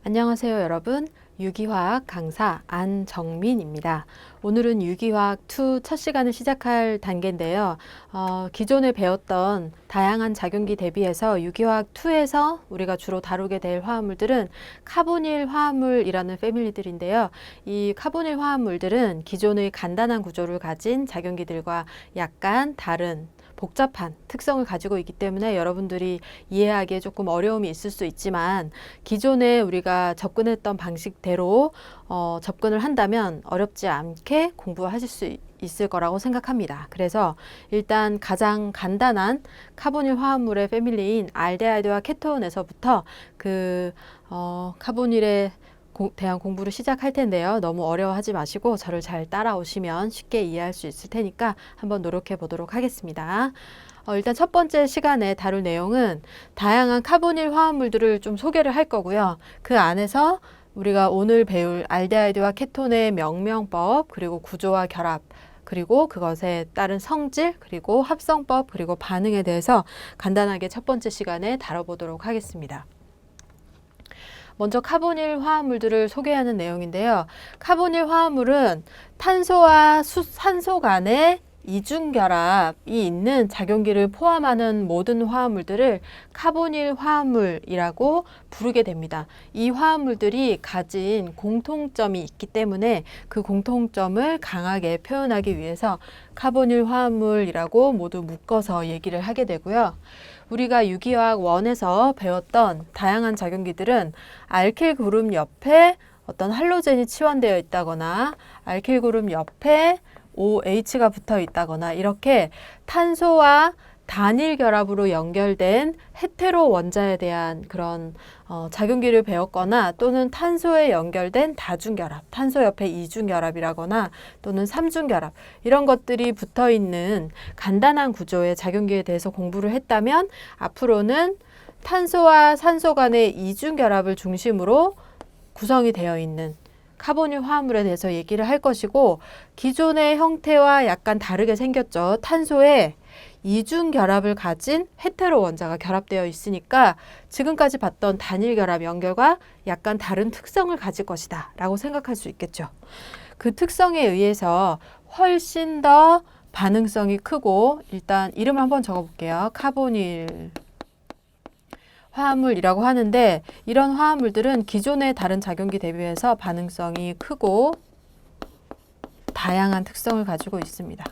안녕하세요, 여러분. 유기화학 강사 안정민입니다. 오늘은 유기화학 2 첫 시간을 시작할 단계인데요. 기존에 배웠던 다양한 작용기 대비해서 유기화학 2에서 우리가 주로 다루게 될 화합물들은 카보닐 화합물이라는 패밀리들인데요. 이 카보닐 화합물들은 기존의 간단한 구조를 가진 작용기들과 약간 다른 복잡한 특성을 가지고 있기 때문에 여러분들이 이해하기에 조금 어려움이 있을 수 있지만 기존에 우리가 접근했던 방식대로 접근을 한다면 어렵지 않게 공부하실 수 있을 거라고 생각합니다. 그래서 일단 가장 간단한 카보닐 화합물의 패밀리인 알데하이드와 케톤에서부터 카보닐에 대한 공부를 시작할 텐데요. 너무 어려워하지 마시고 저를 잘 따라오시면 쉽게 이해할 수 있을 테니까 한번 노력해 보도록 하겠습니다. 일단 첫 번째 시간에 다룰 내용은 다양한 카보닐 화합물들을 좀 소개를 할 거고요. 그 안에서 우리가 오늘 배울 알데하이드와 케톤의 명명법, 그리고 구조와 결합, 그리고 그것에 따른 성질, 그리고 합성법, 그리고 반응에 대해서 간단하게 첫 번째 시간에 다뤄보도록 하겠습니다. 먼저 카보닐 화합물들을 소개하는 내용인데요. 카보닐 화합물은 탄소와 산소 간의 이중결합이 있는 작용기를 포함하는 모든 화합물들을 카보닐 화합물이라고 부르게 됩니다. 이 화합물들이 가진 공통점이 있기 때문에 그 공통점을 강하게 표현하기 위해서 카보닐 화합물이라고 모두 묶어서 얘기를 하게 되고요. 우리가 유기화학 1에서 배웠던 다양한 작용기들은 알킬 그룹 옆에 어떤 할로젠이 치환되어 있다거나 알킬 그룹 옆에 OH가 붙어 있다거나 이렇게 탄소와 단일 결합으로 연결된 헤테로 원자에 대한 그런 작용기를 배웠거나 또는 탄소에 연결된 다중결합, 탄소 옆에 이중결합이라거나 또는 삼중결합 이런 것들이 붙어 있는 간단한 구조의 작용기에 대해서 공부를 했다면 앞으로는 탄소와 산소 간의 이중결합을 중심으로 구성이 되어 있는 카보닐 화합물에 대해서 얘기를 할 것이고 기존의 형태와 약간 다르게 생겼죠. 탄소에 이중 결합을 가진 헤테로 원자가 결합되어 있으니까 지금까지 봤던 단일 결합 연결과 약간 다른 특성을 가질 것이다 라고 생각할 수 있겠죠. 그 특성에 의해서 훨씬 더 반응성이 크고 일단 이름을 한번 적어볼게요. 카보닐 화합물이라고 하는데 이런 화합물들은 기존의 다른 작용기 대비해서 반응성이 크고 다양한 특성을 가지고 있습니다.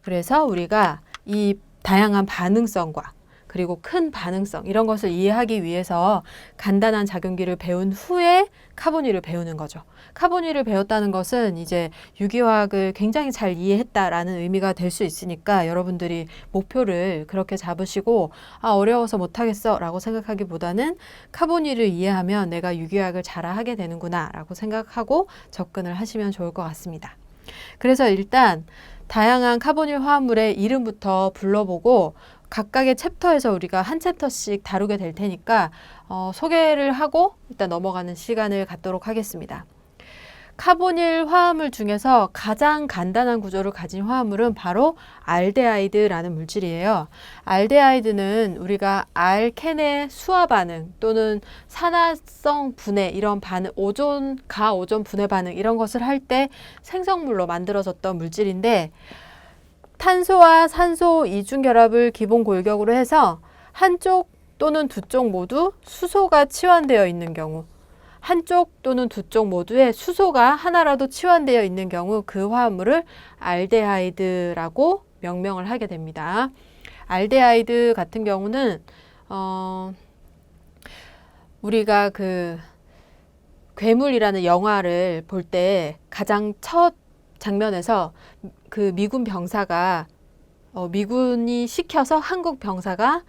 그래서 우리가 이 다양한 반응성과 그리고 큰 반응성 이런 것을 이해하기 위해서 간단한 작용기를 배운 후에 카보닐을 배우는 거죠. 카보닐을 배웠다는 것은 이제 유기화학을 굉장히 잘 이해했다라는 의미가 될 수 있으니까 여러분들이 목표를 그렇게 잡으시고 어려워서 못하겠어 라고 생각하기보다는 카보닐을 이해하면 내가 유기화학을 잘 하게 되는구나 라고 생각하고 접근을 하시면 좋을 것 같습니다. 그래서 일단 다양한 카보닐 화합물의 이름부터 불러보고 각각의 챕터에서 우리가 한 챕터씩 다루게 될 테니까 소개를 하고 일단 넘어가는 시간을 갖도록 하겠습니다. 카보닐 화합물 중에서 가장 간단한 구조를 가진 화합물은 바로 알데하이드라는 물질이에요. 알데하이드는 우리가 알켄의 수화 반응 또는 산화성 분해 이런 반응, 가오존 분해 반응 이런 것을 할 때 생성물로 만들어졌던 물질인데 탄소와 산소 이중결합을 기본 골격으로 해서 한쪽 또는 두 쪽 모두 수소가 치환되어 있는 경우 한쪽 또는 두 쪽 모두에 수소가 하나라도 치환되어 있는 경우 그 화합물을 알데하이드라고 명명을 하게 됩니다. 알데하이드 같은 경우는 우리가 그 괴물이라는 영화를 볼 때 가장 첫 장면에서 그 미군 병사가 미군이 시켜서 한국 병사가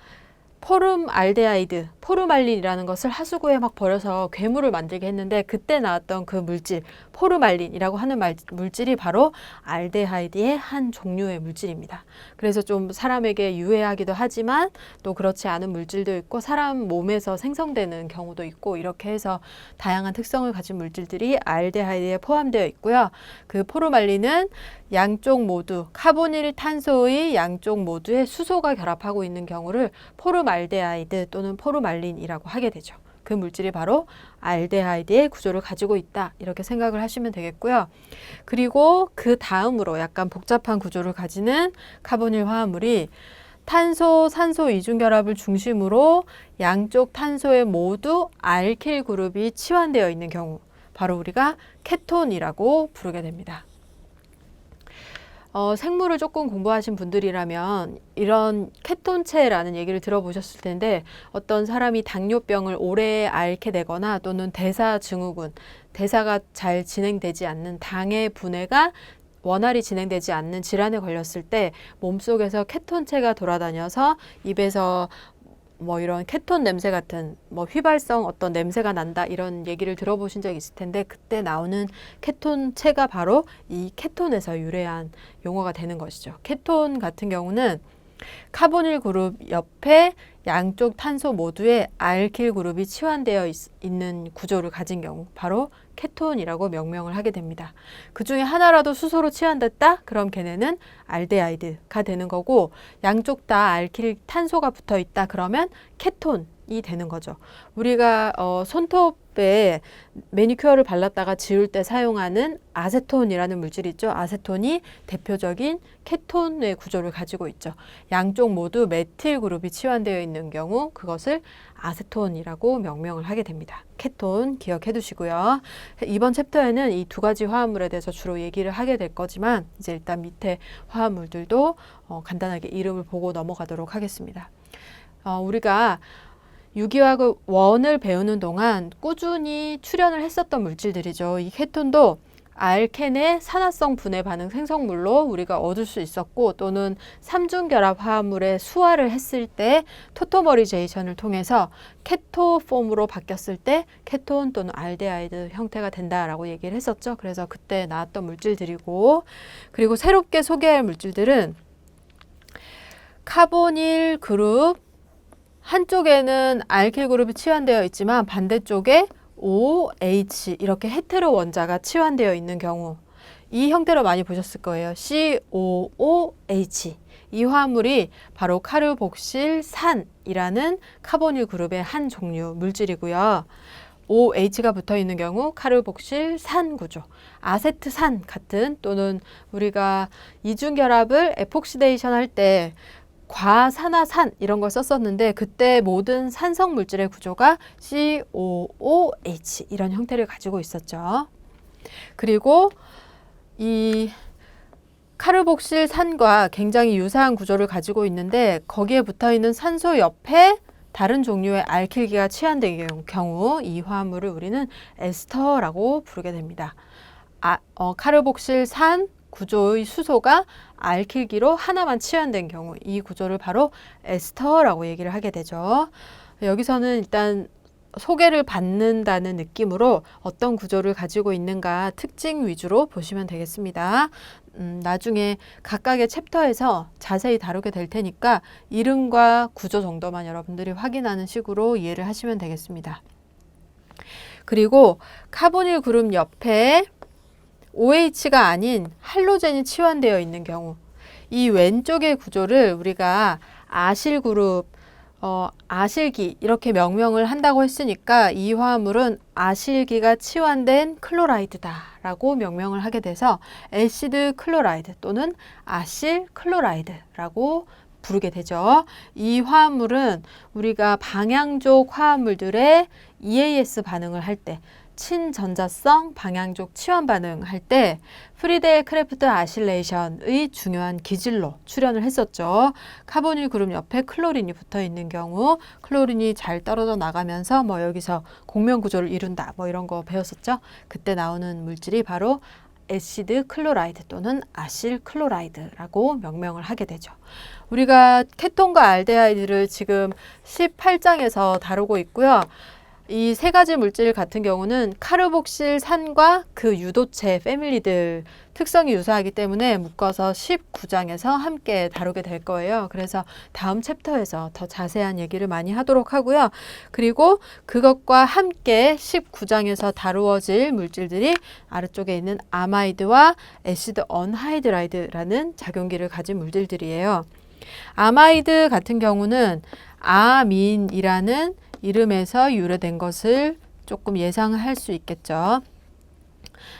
포름알데하이드, 포르말린이라는 것을 하수구에 막 버려서 괴물을 만들게 했는데 그때 나왔던 그 물질, 포르말린이라고 하는 물질이 바로 알데하이드의 한 종류의 물질입니다. 그래서 좀 사람에게 유해하기도 하지만 또 그렇지 않은 물질도 있고 사람 몸에서 생성되는 경우도 있고 이렇게 해서 다양한 특성을 가진 물질들이 알데하이드에 포함되어 있고요. 그 포르말린은 양쪽 모두 카보닐 탄소의 양쪽 모두에 수소가 결합하고 있는 경우를 포름알데하이드 또는 포르말린이라고 하게 되죠. 그 물질이 바로 알데하이드의 구조를 가지고 있다. 이렇게 생각을 하시면 되겠고요. 그리고 그 다음으로 약간 복잡한 구조를 가지는 카보닐 화합물이 탄소, 산소 이중결합을 중심으로 양쪽 탄소에 모두 알킬 그룹이 치환되어 있는 경우, 바로 우리가 케톤이라고 부르게 됩니다. 생물을 조금 공부하신 분들이라면 이런 케톤체라는 얘기를 들어보셨을 텐데, 어떤 사람이 당뇨병을 오래 앓게 되거나 또는 대사증후군, 대사가 잘 진행되지 않는 당의 분해가 원활히 진행되지 않는 질환에 걸렸을 때 몸속에서 케톤체가 돌아다녀서 입에서 뭐 이런 케톤 냄새 같은 뭐 휘발성 어떤 냄새가 난다, 이런 얘기를 들어보신 적 있을 텐데, 그때 나오는 케톤체가 바로 이 케톤에서 유래한 용어가 되는 것이죠. 케톤 같은 경우는 카보닐 그룹 옆에 양쪽 탄소 모두에 알킬 그룹이 치환되어 있는 구조를 가진 경우, 바로 케톤이라고 명명을 하게 됩니다. 그 중에 하나라도 수소로 치환됐다? 그럼 걔네는 알데하이드가 되는 거고, 양쪽 다 알킬 탄소가 붙어 있다 그러면 케톤이 되는 거죠. 우리가 손톱에 매니큐어를 발랐다가 지울 때 사용하는 아세톤이라는 물질이 있죠. 아세톤이 대표적인 케톤의 구조를 가지고 있죠. 양쪽 모두 메틸 그룹이 치환되어 있는 경우 그것을 아세톤이라고 명명을 하게 됩니다. 케톤 기억해 두시고요. 이번 챕터에는 이 두 가지 화합물에 대해서 주로 얘기를 하게 될 거지만, 이제 일단 밑에 화합물들도 간단하게 이름을 보고 넘어가도록 하겠습니다. 우리가 유기화학 원을 배우는 동안 꾸준히 출연을 했었던 물질들이죠. 이 케톤도 알켄의 산화성 분해 반응 생성물로 우리가 얻을 수 있었고, 또는 삼중결합 화합물의 수화를 했을 때 토토머리제이션을 통해서 케토폼으로 바뀌었을 때 케톤 또는 알데하이드 형태가 된다라고 얘기를 했었죠. 그래서 그때 나왔던 물질들이고, 그리고 새롭게 소개할 물질들은 카보닐 그룹 한쪽에는 알킬 그룹이 치환되어 있지만 반대쪽에 OH, 이렇게 헤테로 원자가 치환되어 있는 경우, 이 형태로 많이 보셨을 거예요. COOH. 이 화합물이 바로 카르복실산이라는 카보닐 그룹의 한 종류 물질이고요. OH가 붙어 있는 경우 카르복실산 구조, 아세트산 같은, 또는 우리가 이중결합을 에폭시데이션 할 때 과산화산 이런 걸 썼었는데, 그때 모든 산성 물질의 구조가 COOH 이런 형태를 가지고 있었죠. 그리고 이 카르복실산과 굉장히 유사한 구조를 가지고 있는데, 거기에 붙어 있는 산소 옆에 다른 종류의 알킬기가 치환된 경우 이 화합물을 우리는 에스터라고 부르게 됩니다. 카르복실산 구조의 수소가 알킬기로 하나만 치환된 경우, 이 구조를 바로 에스터라고 얘기를 하게 되죠. 여기서는 일단 소개를 받는다는 느낌으로 어떤 구조를 가지고 있는가 특징 위주로 보시면 되겠습니다. 나중에 각각의 챕터에서 자세히 다루게 될 테니까 이름과 구조 정도만 여러분들이 확인하는 식으로 이해를 하시면 되겠습니다. 그리고 카보닐 그룹 옆에 OH가 아닌 할로젠이 치환되어 있는 경우, 이 왼쪽의 구조를 우리가 아실 그룹, 아실기 이렇게 명명을 한다고 했으니까 이 화합물은 아실기가 치환된 클로라이드다라고 명명을 하게 돼서 애시드 클로라이드 또는 아실 클로라이드라고 부르게 되죠. 이 화합물은 우리가 방향족 화합물들의 EAS 반응을 할 때, 친전자성 방향족 치환 반응할 때 프리데일 크래프트 아실레이션의 중요한 기질로 출연을 했었죠. 카보닐 그룹 옆에 클로린이 붙어 있는 경우 클로린이 잘 떨어져 나가면서 뭐 여기서 공면 구조를 이룬다, 뭐 이런 거 배웠었죠. 그때 나오는 물질이 바로 애시드 클로라이드 또는 아실 클로라이드라고 명명을 하게 되죠. 우리가 케톤과 알데하이드를 지금 18장에서 다루고 있고요. 이 세 가지 물질 같은 경우는 카르복실산과 그 유도체 패밀리들 특성이 유사하기 때문에 묶어서 19장에서 함께 다루게 될 거예요. 그래서 다음 챕터에서 더 자세한 얘기를 많이 하도록 하고요. 그리고 그것과 함께 19장에서 다루어질 물질들이 아래쪽에 있는 아마이드와 애시드 언하이드라이드라는 작용기를 가진 물질들이에요. 아마이드 같은 경우는 아민이라는 이름에서 유래된 것을 조금 예상할 수 있겠죠.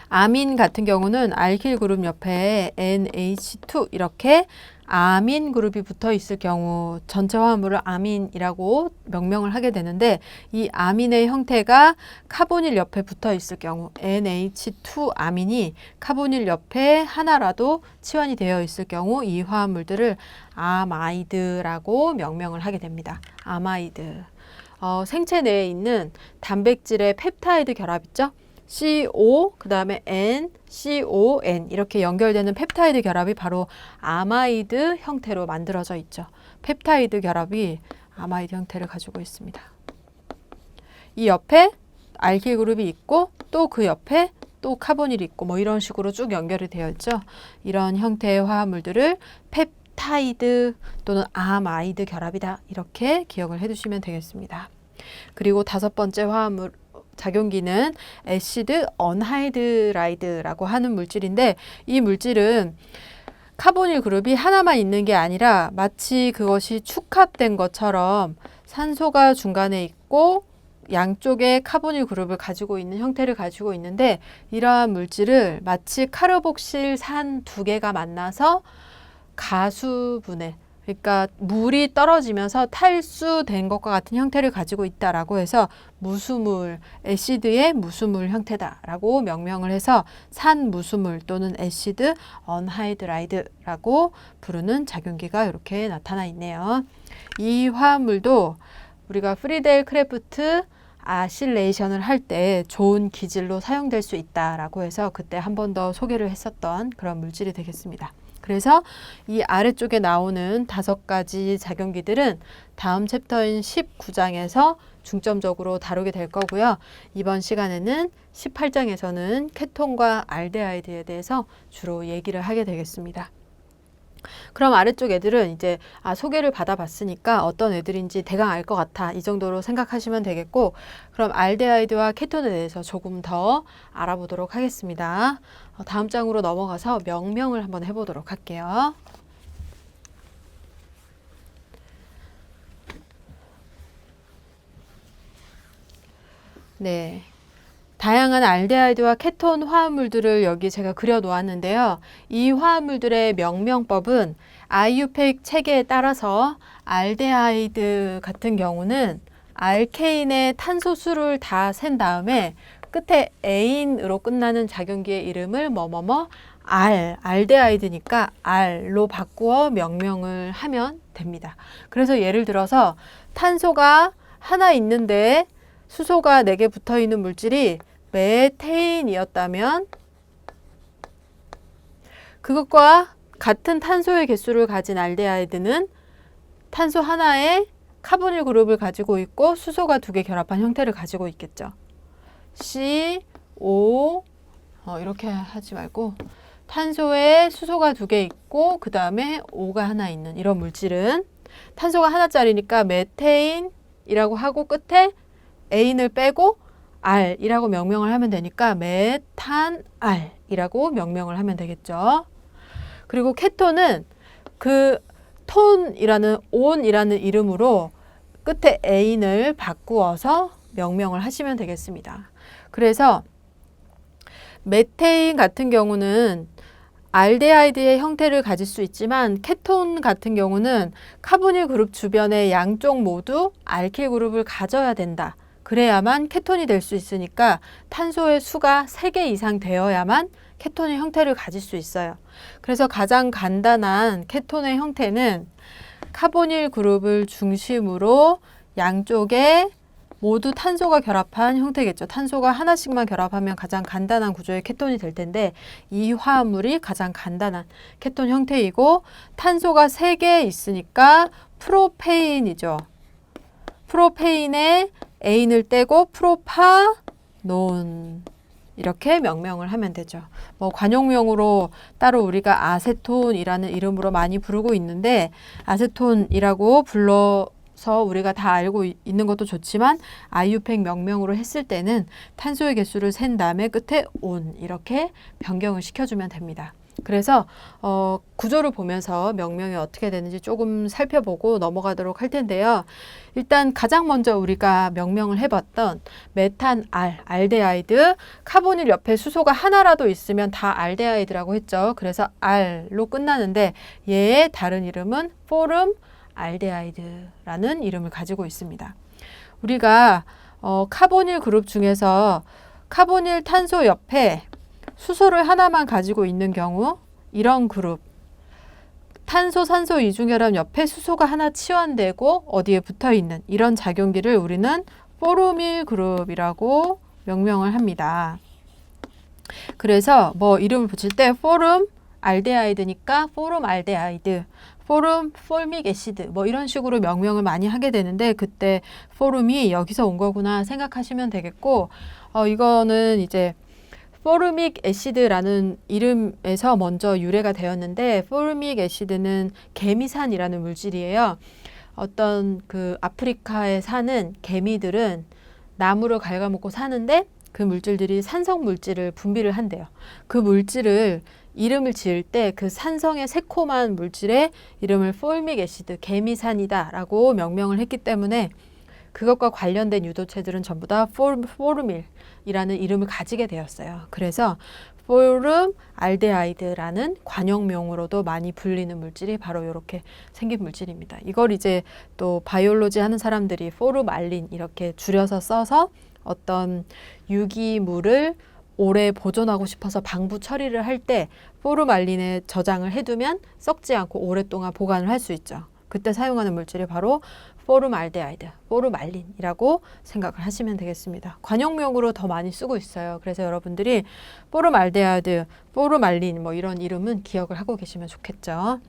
아민 같은 경우는 알킬 그룹 옆에 NH2 이렇게 아민 그룹이 붙어 있을 경우 전체 화합물을 아민이라고 명명을 하게 되는데, 이 아민의 형태가 카보닐 옆에 붙어 있을 경우 NH2 아민이 카보닐 옆에 하나라도 치환이 되어 있을 경우 이 화합물들을 아마이드라고 명명을 하게 됩니다. 아마이드. 생체 내에 있는 단백질의 펩타이드 결합 있죠? CO, 그 다음에 N, CON 이렇게 연결되는 펩타이드 결합이 바로 아마이드 형태로 만들어져 있죠. 펩타이드 결합이 아마이드 형태를 가지고 있습니다. 이 옆에 알킬 그룹이 있고 또 그 옆에 또 카보닐이 있고 뭐 이런 식으로 쭉 연결이 되어 있죠. 이런 형태의 화합물들을 펩타이드 또는 아마이드 결합이다, 이렇게 기억을 해두시면 되겠습니다. 그리고 5번째 화합물 작용기는 애시드 언하이드라이드라고 하는 물질인데, 이 물질은 카보닐 그룹이 하나만 있는 게 아니라 마치 그것이 축합된 것처럼 산소가 중간에 있고 양쪽에 카보닐 그룹을 가지고 있는 형태를 가지고 있는데, 이러한 물질을 마치 카르복실산 2개가 만나서 가수분해, 그러니까 물이 떨어지면서 탈수된 것과 같은 형태를 가지고 있다라고 해서 무수물, 애시드의 무수물 형태다라고 명명을 해서 산무수물 또는 애시드 언하이드라이드라고 부르는 작용기가 이렇게 나타나 있네요. 이 화합물도 우리가 프리델 크래프트 아실레이션을 할 때 좋은 기질로 사용될 수 있다라고 해서 그때 한 번 더 소개를 했었던 그런 물질이 되겠습니다. 그래서 이 아래쪽에 나오는 5가지 작용기들은 다음 챕터인 19장에서 중점적으로 다루게 될 거고요. 이번 시간에는 18장에서는 케톤과 알데하이드에 대해서 주로 얘기를 하게 되겠습니다. 그럼 아래쪽 애들은 이제 소개를 받아봤으니까 어떤 애들인지 대강 알 것 같아, 이 정도로 생각하시면 되겠고, 그럼 알데하이드와 케톤에 대해서 조금 더 알아보도록 하겠습니다. 다음 장으로 넘어가서 명명을 한번 해보도록 할게요. 네. 다양한 알데하이드와 케톤 화합물들을 여기 제가 그려 놓았는데요. 이 화합물들의 명명법은 IUPAC 체계에 따라서 알데하이드 같은 경우는 알케인의 탄소 수를 다 센 다음에 끝에 에인으로 끝나는 작용기의 이름을 알데하이드니까 R로 바꾸어 명명을 하면 됩니다. 그래서 예를 들어서 탄소가 하나 있는데 수소가 4개 붙어 있는 물질이 메테인이었다면 그것과 같은 탄소의 개수를 가진 알데하이드는 탄소 하나에 카보닐 그룹을 가지고 있고 수소가 2개 결합한 형태를 가지고 있겠죠. CO 이렇게 하지 말고 탄소에 수소가 2개 있고 그 다음에 O가 하나 있는 이런 물질은 탄소가 하나짜리니까 메테인이라고 하고 끝에 에인을 빼고 R이라고 명명을 하면 되니까 메탄알이라고 명명을 하면 되겠죠. 그리고 케톤은 그 톤이라는 온이라는 이름으로 끝에 에인을 바꾸어서 명명을 하시면 되겠습니다. 그래서 메테인 같은 경우는 알데하이드의 형태를 가질 수 있지만 케톤 같은 경우는 카보닐 그룹 주변에 양쪽 모두 알킬 그룹을 가져야 된다. 그래야만 케톤이 될 수 있으니까 탄소의 수가 3개 이상 되어야만 케톤의 형태를 가질 수 있어요. 그래서 가장 간단한 케톤의 형태는 카보닐 그룹을 중심으로 양쪽에 모두 탄소가 결합한 형태겠죠. 탄소가 하나씩만 결합하면 가장 간단한 구조의 케톤이 될 텐데 이 화합물이 가장 간단한 케톤 형태이고 탄소가 3개 있으니까 프로페인이죠. 프로페인에 에인을 떼고 프로파논 이렇게 명명을 하면 되죠. 뭐 관용명으로 따로 우리가 아세톤이라는 이름으로 많이 부르고 있는데 아세톤이라고 불러서 우리가 다 알고 있는 것도 좋지만 IUPAC 명명으로 했을 때는 탄소의 개수를 센 다음에 끝에 온 이렇게 변경을 시켜주면 됩니다. 그래서 구조를 보면서 명명이 어떻게 되는지 조금 살펴보고 넘어가도록 할 텐데요. 일단 가장 먼저 우리가 명명을 해봤던 메탄알, 알데하이드, 카보닐 옆에 수소가 하나라도 있으면 다 알데하이드라고 했죠. 그래서 알로 끝나는데 얘의 다른 이름은 포름 알데하이드라는 이름을 가지고 있습니다. 우리가 카보닐 그룹 중에서 카보닐 탄소 옆에 수소를 하나만 가지고 있는 경우, 이런 그룹 탄소 산소 이중결합 옆에 수소가 하나 치환되고 어디에 붙어 있는 이런 작용기를 우리는 포르밀 그룹이라고 명명을 합니다. 그래서 뭐 이름을 붙일 때 포름 알데하이드니까 포름 알데하이드, 포름 폴믹 애시드 뭐 이런 식으로 명명을 많이 하게 되는데, 그때 포름이 여기서 온 거구나 생각하시면 되겠고, 이거는 이제 포르믹 애시드라는 이름에서 먼저 유래가 되었는데, 포르믹 애시드는 개미산이라는 물질이에요. 어떤 그 아프리카에 사는 개미들은 나무를 갉아먹고 사는데 그 물질들이 산성 물질을 분비를 한대요. 그 물질을 이름을 지을 때 그 산성의 새콤한 물질의 이름을 포르믹 애시드, 개미산이다 라고 명명을 했기 때문에 그것과 관련된 유도체들은 전부 다 포르밀이라는 이름을 가지게 되었어요. 그래서 포름 알데하이드라는 관용명으로도 많이 불리는 물질이 바로 이렇게 생긴 물질입니다. 이걸 이제 또 바이올로지 하는 사람들이 포름알린 이렇게 줄여서 써서 어떤 유기물을 오래 보존하고 싶어서 방부 처리를 할 때 포름알린에 저장을 해두면 썩지 않고 오랫동안 보관을 할 수 있죠. 그때 사용하는 물질이 바로 포름알데하이드, 포름알린이라고 생각을 하시면 되겠습니다. 관용명으로 더 많이 쓰고 있어요. 그래서 여러분들이 포름알데하이드, 포름알린 뭐 이런 이름은 기억을 하고 계시면 좋겠죠.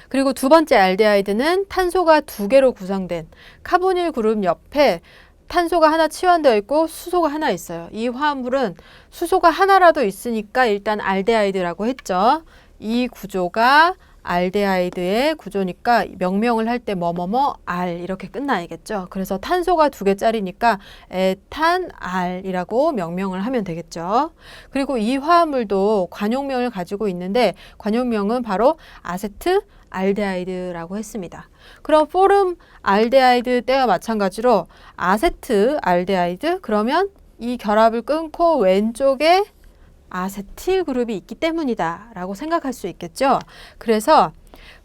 그리고 두 번째 알데하이드는 탄소가 두 개로 구성된 카보닐 그룹 옆에 탄소가 하나 치환되어 있고 수소가 하나 있어요. 이 화합물은 수소가 하나라도 있으니까 일단 알데하이드라고 했죠. 이 구조가 알데하이드의 구조니까 명명을 할 때 뭐뭐뭐 알 이렇게 끝나야겠죠. 그래서 탄소가 두 개짜리니까 에탄알이라고 명명을 하면 되겠죠. 그리고 이 화합물도 관용명을 가지고 있는데 관용명은 바로 아세트 알데하이드라고 했습니다. 그럼 포름 알데하이드 때와 마찬가지로 아세트 알데하이드, 그러면 이 결합을 끊고 왼쪽에 아세틸 그룹이 있기 때문이다 라고 생각할 수 있겠죠. 그래서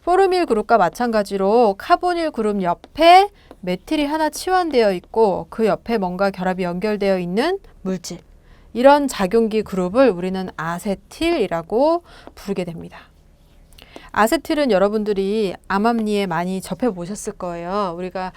포르밀 그룹과 마찬가지로 카보닐 그룹 옆에 메틸이 하나 치환되어 있고 그 옆에 뭔가 결합이 연결되어 있는 물질, 이런 작용기 그룹을 우리는 아세틸이라고 부르게 됩니다. 아세틸은 여러분들이 암암리에 많이 접해 보셨을 거예요. 우리가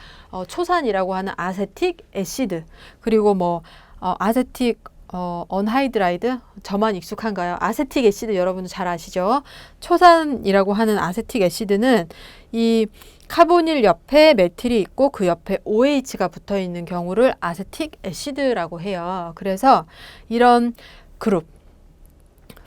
초산이라고 하는 아세틱 애시드, 그리고 뭐 아세틱 언하이드라이드, 저만 익숙한가요? 아세틱 애시드 여러분들 잘 아시죠? 초산이라고 하는 아세틱 애시드는 이 카보닐 옆에 메틸이 있고 그 옆에 OH가 붙어 있는 경우를 아세틱 애시드라고 해요. 그래서 이런 그룹,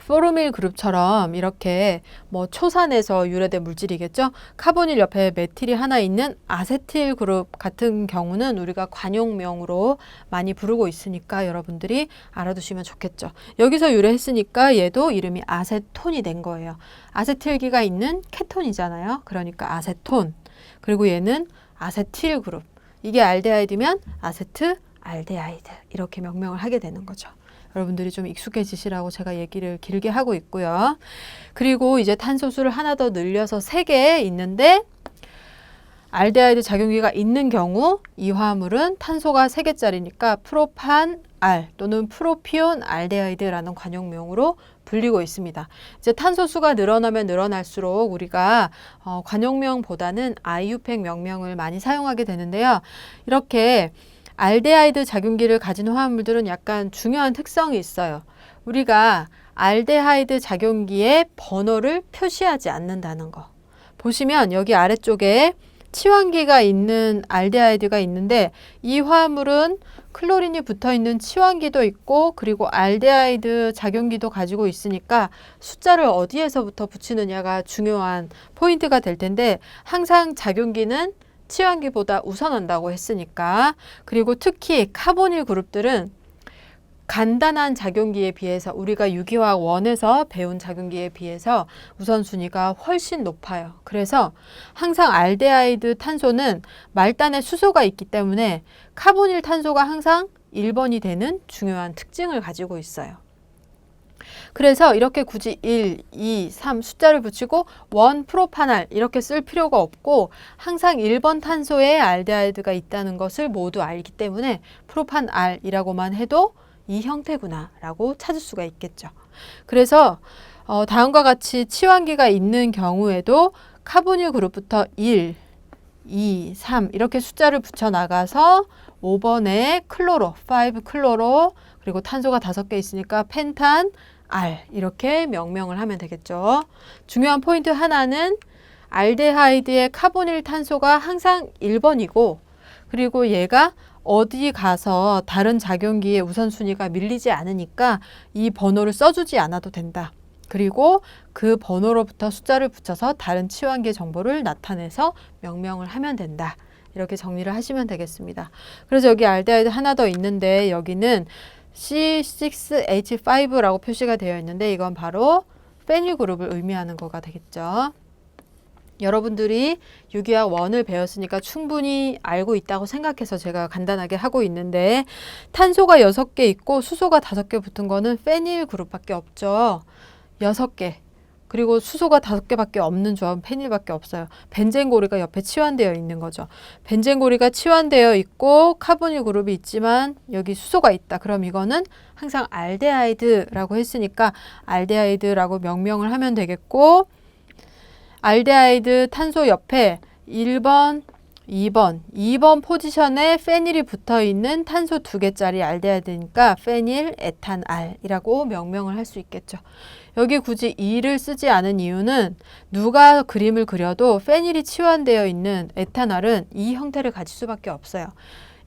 포르밀 그룹처럼 이렇게 뭐 초산에서 유래된 물질이겠죠. 카보닐 옆에 메틸이 하나 있는 아세틸 그룹 같은 경우는 우리가 관용명으로 많이 부르고 있으니까 여러분들이 알아두시면 좋겠죠. 여기서 유래했으니까 얘도 이름이 아세톤이 된 거예요. 아세틸기가 있는 케톤이잖아요. 그러니까 아세톤. 그리고 얘는 아세틸 그룹. 이게 알데하이드면 아세트 알데하이드 이렇게 명명을 하게 되는 거죠. 여러분들이 좀 익숙해지시라고 제가 얘기를 길게 하고 있고요. 그리고 이제 탄소수를 하나 더 늘려서 3개 있는데, 알데하이드 작용기가 있는 경우 이 화합물은 탄소가 3개짜리니까 프로판알 또는 프로피온 알데하이드라는 관용명으로 불리고 있습니다. 이제 탄소수가 늘어나면 늘어날수록 우리가 관용명보다는 IUPAC 명명을 많이 사용하게 되는데요. 이렇게 알데하이드 작용기를 가진 화합물들은 약간 중요한 특성이 있어요. 우리가 알데하이드 작용기의 번호를 표시하지 않는다는 거. 보시면 여기 아래쪽에 치환기가 있는 알데하이드가 있는데, 이 화합물은 클로린이 붙어 있는 치환기도 있고 그리고 알데하이드 작용기도 가지고 있으니까 숫자를 어디에서부터 붙이느냐가 중요한 포인트가 될 텐데, 항상 작용기는 치환기보다 우선한다고 했으니까. 그리고 특히 카보닐 그룹들은 클로린이 붙어 있는 치환기를 붙이지 않습니다. 그래서 이렇게 간단한 작용기에 비해서 우리가 유기화학 1에서 배운 작용기에 비해서 우선순위가 훨씬 높아요. 그래서 항상 알데하이드 탄소는 말단에 수소가 있기 때문에 카보닐 탄소가 항상 1번이 되는 중요한 특징을 가지고 있어요. 그래서 이렇게 굳이 1, 2, 3 숫자를 붙이고 1 프로파날 이렇게 쓸 필요가 없고 항상 1번 탄소에 알데하이드가 있다는 것을 모두 알기 때문에 프로판알이라고만 해도 이 형태구나 라고 찾을 수가 있겠죠. 그래서 다음과 같이 치환기가 있는 경우에도 카보닐 그룹부터 1, 2, 3 이렇게 숫자를 붙여 나가서 5번에 클로로, 5 클로로 그리고 탄소가 5개 있으니까 펜탄, 알 이렇게 명명을 하면 되겠죠. 중요한 포인트 하나는 알데하이드의 카보닐 탄소가 항상 1번이고 그리고 얘가 어디 가서 다른 작용기의 우선순위가 밀리지 않으니까 이 번호를 써주지 않아도 된다. 그리고 그 번호로부터 숫자를 붙여서 다른 치환기의 정보를 나타내서 명명을 하면 된다. 이렇게 정리를 하시면 되겠습니다. 그래서 여기 알데하이드 하나 더 있는데 여기는 C6H5라고 표시가 되어 있는데 이건 바로 페닐 그룹을 의미하는 거가 되겠죠. 여러분들이 유기화학 1을 배웠으니까 충분히 알고 있다고 생각해서 제가 간단하게 하고 있는데 탄소가 6개 있고 수소가 5개 붙은 거는 페닐 그룹밖에 없죠. 6개. 그리고 수소가 5개밖에 없는 조합은 페닐밖에 없어요. 벤젠고리가 옆에 치환되어 있는 거죠. 벤젠고리가 치환되어 있고 카보닐 그룹이 있지만 여기 수소가 있다. 그럼 이거는 항상 알데하이드라고 했으니까 알데하이드라고 명명을 하면 되겠고 알데하이드 탄소 옆에 1번, 2번 포지션에 페닐이 붙어 있는 탄소 2개짜리 알데하이드니까 페닐 에탄알이라고 명명을 할 수 있겠죠. 여기 굳이 2를 쓰지 않은 이유는 누가 그림을 그려도 페닐이 치환되어 있는 에탄알은 이 형태를 가질 수밖에 없어요.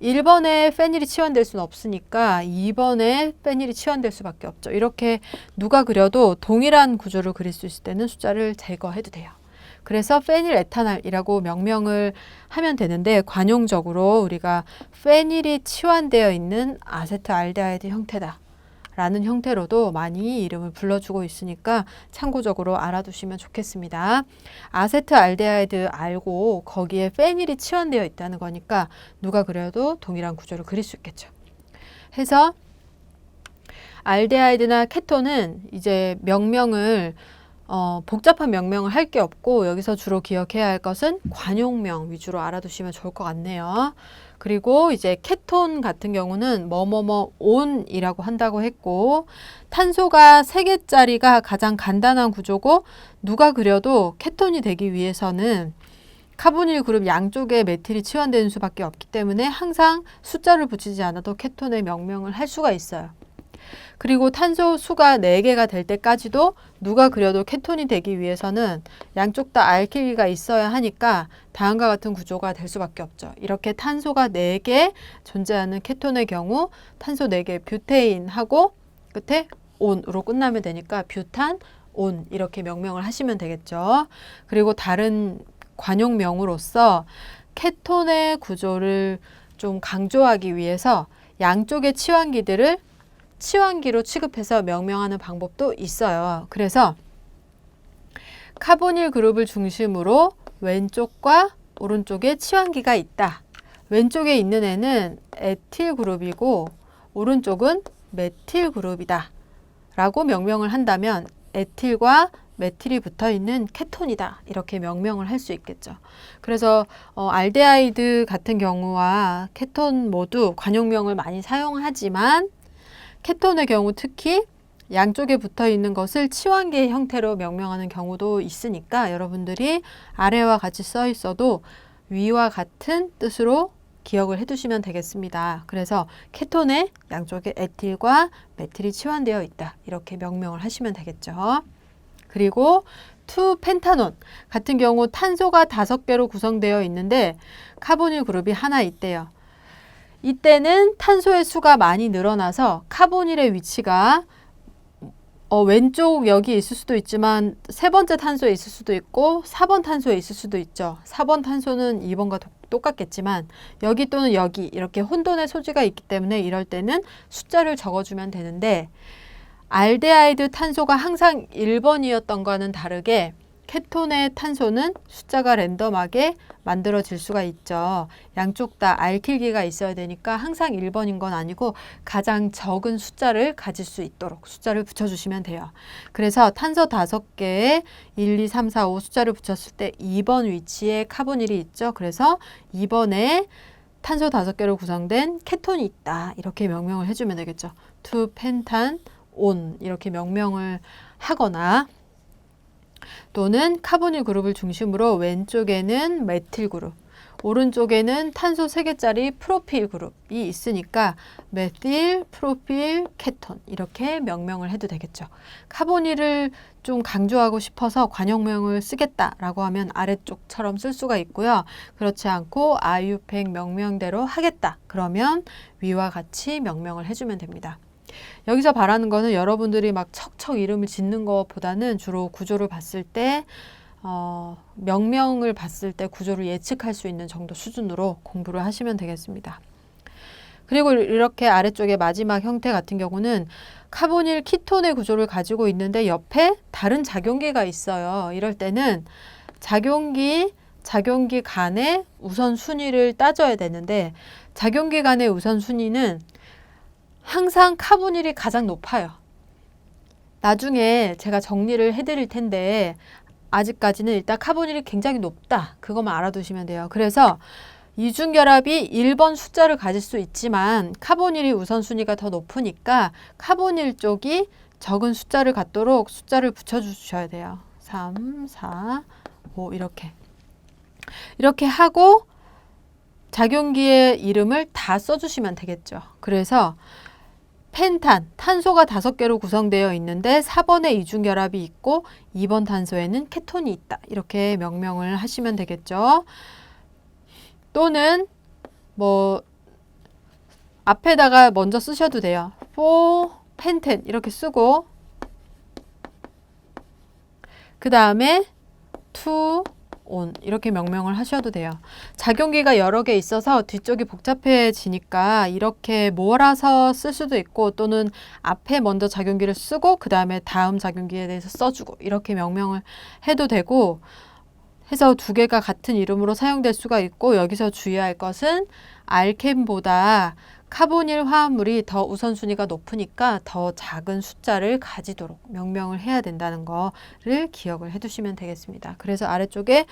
1번에 페닐이 치환될 수는 없으니까 2번에 페닐이 치환될 수밖에 없죠. 이렇게 누가 그려도 동일한 구조를 그릴 수 있을 때는 숫자를 제거해도 돼요. 그래서 페닐 에탄알이라고 명명을 하면 되는데 관용적으로 우리가 페닐이 치환되어 있는 아세트알데하이드 형태다 라는 형태로도 많이 이름을 불러주고 있으니까 참고적으로 알아두시면 좋겠습니다. 아세트알데하이드 알고 거기에 페닐이 치환되어 있다는 거니까 누가 그려도 동일한 구조를 그릴 수 있겠죠. 해서 알데하이드나 케톤은 이제 명명을 복잡한 명명을 할 게 없고 여기서 주로 기억해야 할 것은 관용명 위주로 알아두시면 좋을 것 같네요. 그리고 이제 케톤 같은 경우는 뭐뭐뭐 온이라고 한다고 했고 탄소가 3개짜리가 가장 간단한 구조고 누가 그려도 케톤이 되기 위해서는 카보닐 그룹 양쪽에 메틸이 치환되는 수밖에 없기 때문에 항상 숫자를 붙이지 않아도 케톤의 명명을 할 수가 있어요. 그리고 탄소 수가 4개가 될 때까지도 누가 그려도 케톤이 되기 위해서는 양쪽 다 알킬리가 있어야 하니까 다음과 같은 구조가 될 수밖에 없죠. 이렇게 탄소가 4개 존재하는 케톤의 경우 탄소 4개 뷰테인하고 끝에 온으로 끝나면 되니까 뷰탄, 온 이렇게 명명을 하시면 되겠죠. 그리고 다른 관용명으로서 케톤의 구조를 좀 강조하기 위해서 양쪽의 치환기들을 치환기로 취급해서 명명하는 방법도 있어요. 그래서 카보닐 그룹을 중심으로 왼쪽과 오른쪽에 치환기가 있다. 왼쪽에 있는 애는 에틸 그룹이고 오른쪽은 메틸 그룹이다. 라고 명명을 한다면 에틸과 메틸이 붙어 있는 케톤이다. 이렇게 명명을 할 수 있겠죠. 그래서 알데하이드 같은 경우와 케톤 모두 관용명을 많이 사용하지만 케톤의 경우 특히 양쪽에 붙어 있는 것을 치환기의 형태로 명명하는 경우도 있으니까 여러분들이 아래와 같이 써 있어도 위와 같은 뜻으로 기억을 해 두시면 되겠습니다. 그래서 케톤의 양쪽에 에틸과 메틸이 치환되어 있다. 이렇게 명명을 하시면 되겠죠. 그리고 2펜타논 같은 경우 탄소가 5개로 구성되어 있는데 카보닐 그룹이 하나 있대요. 이때는 탄소의 수가 많이 늘어나서 카보닐의 위치가 왼쪽 여기 있을 수도 있지만 세 번째 탄소에 있을 수도 있고 4번 탄소에 있을 수도 있죠. 4번 탄소는 2번과 똑같겠지만 여기 또는 여기 이렇게 혼돈의 소지가 있기 때문에 이럴 때는 숫자를 적어주면 되는데 알데하이드 탄소가 항상 1번이었던 거와는 다르게 케톤의 탄소는 숫자가 랜덤하게 만들어질 수가 있죠. 양쪽 다 알킬기가 있어야 되니까 항상 1번인 건 아니고 가장 적은 숫자를 가질 수 있도록 숫자를 붙여주시면 돼요. 그래서 탄소 5개에 1, 2, 3, 4, 5 숫자를 붙였을 때 2번 위치에 카보닐이 있죠. 그래서 2번에 탄소 5개로 구성된 케톤이 있다. 이렇게 명명을 해주면 되겠죠. 2펜탄 온 이렇게 명명을 하거나 또는 카보닐 그룹을 중심으로 왼쪽에는 메틸 그룹, 오른쪽에는 탄소 3개짜리 프로필 그룹이 있으니까 메틸, 프로필, 케톤 이렇게 명명을 해도 되겠죠. 카보닐을 좀 강조하고 싶어서 관용명을 쓰겠다라고 하면 아래쪽처럼 쓸 수가 있고요. 그렇지 않고 아유팩 명명대로 하겠다. 그러면 위와 같이 명명을 해주면 됩니다. 여기서 바라는 거는 여러분들이 막 척척 이름을 짓는 것보다는 주로 구조를 봤을 때 명명을 봤을 때 구조를 예측할 수 있는 정도 수준으로 공부를 하시면 되겠습니다. 그리고 이렇게 아래쪽에 마지막 형태 같은 경우는 카보닐 키톤의 구조를 가지고 있는데 옆에 다른 작용기가 있어요. 이럴 때는 작용기 간의 우선순위를 따져야 되는데 작용기 간의 우선순위는 항상 카보닐이 가장 높아요. 나중에 제가 정리를 해드릴 텐데 아직까지는 일단 카보닐이 굉장히 높다. 그것만 알아두시면 돼요. 그래서 이중결합이 1번 숫자를 가질 수 있지만 카보닐이 우선순위가 더 높으니까 카보닐 쪽이 적은 숫자를 갖도록 숫자를 붙여주셔야 돼요. 3, 4, 5 이렇게 하고 작용기의 이름을 다 써주시면 되겠죠. 그래서 펜탄, 탄소가 5개로 구성되어 있는데 4번에 이중결합이 있고 2번 탄소에는 케톤이 있다. 이렇게 명명을 하시면 되겠죠. 또는 뭐 앞에다가 먼저 쓰셔도 돼요. 4펜텐 이렇게 쓰고 그 다음에 2 온 이렇게 명명을 하셔도 돼요. 작용기가 여러 개 있어서 뒤쪽이 복잡해지니까 이렇게 몰아서 쓸 수도 있고 또는 앞에 먼저 작용기를 쓰고 그 다음에 다음 작용기에 대해서 써주고 이렇게 명명을 해도 되고 해서 두 개가 같은 이름으로 사용될 수가 있고 여기서 주의할 것은 알켄보다 카보닐 화합물이 더 우선순위가 높으니까 더 작은 숫자를 가지도록 명명을 해야 된다는 거를 기억을 해두시면 되겠습니다. 그래서 아래쪽에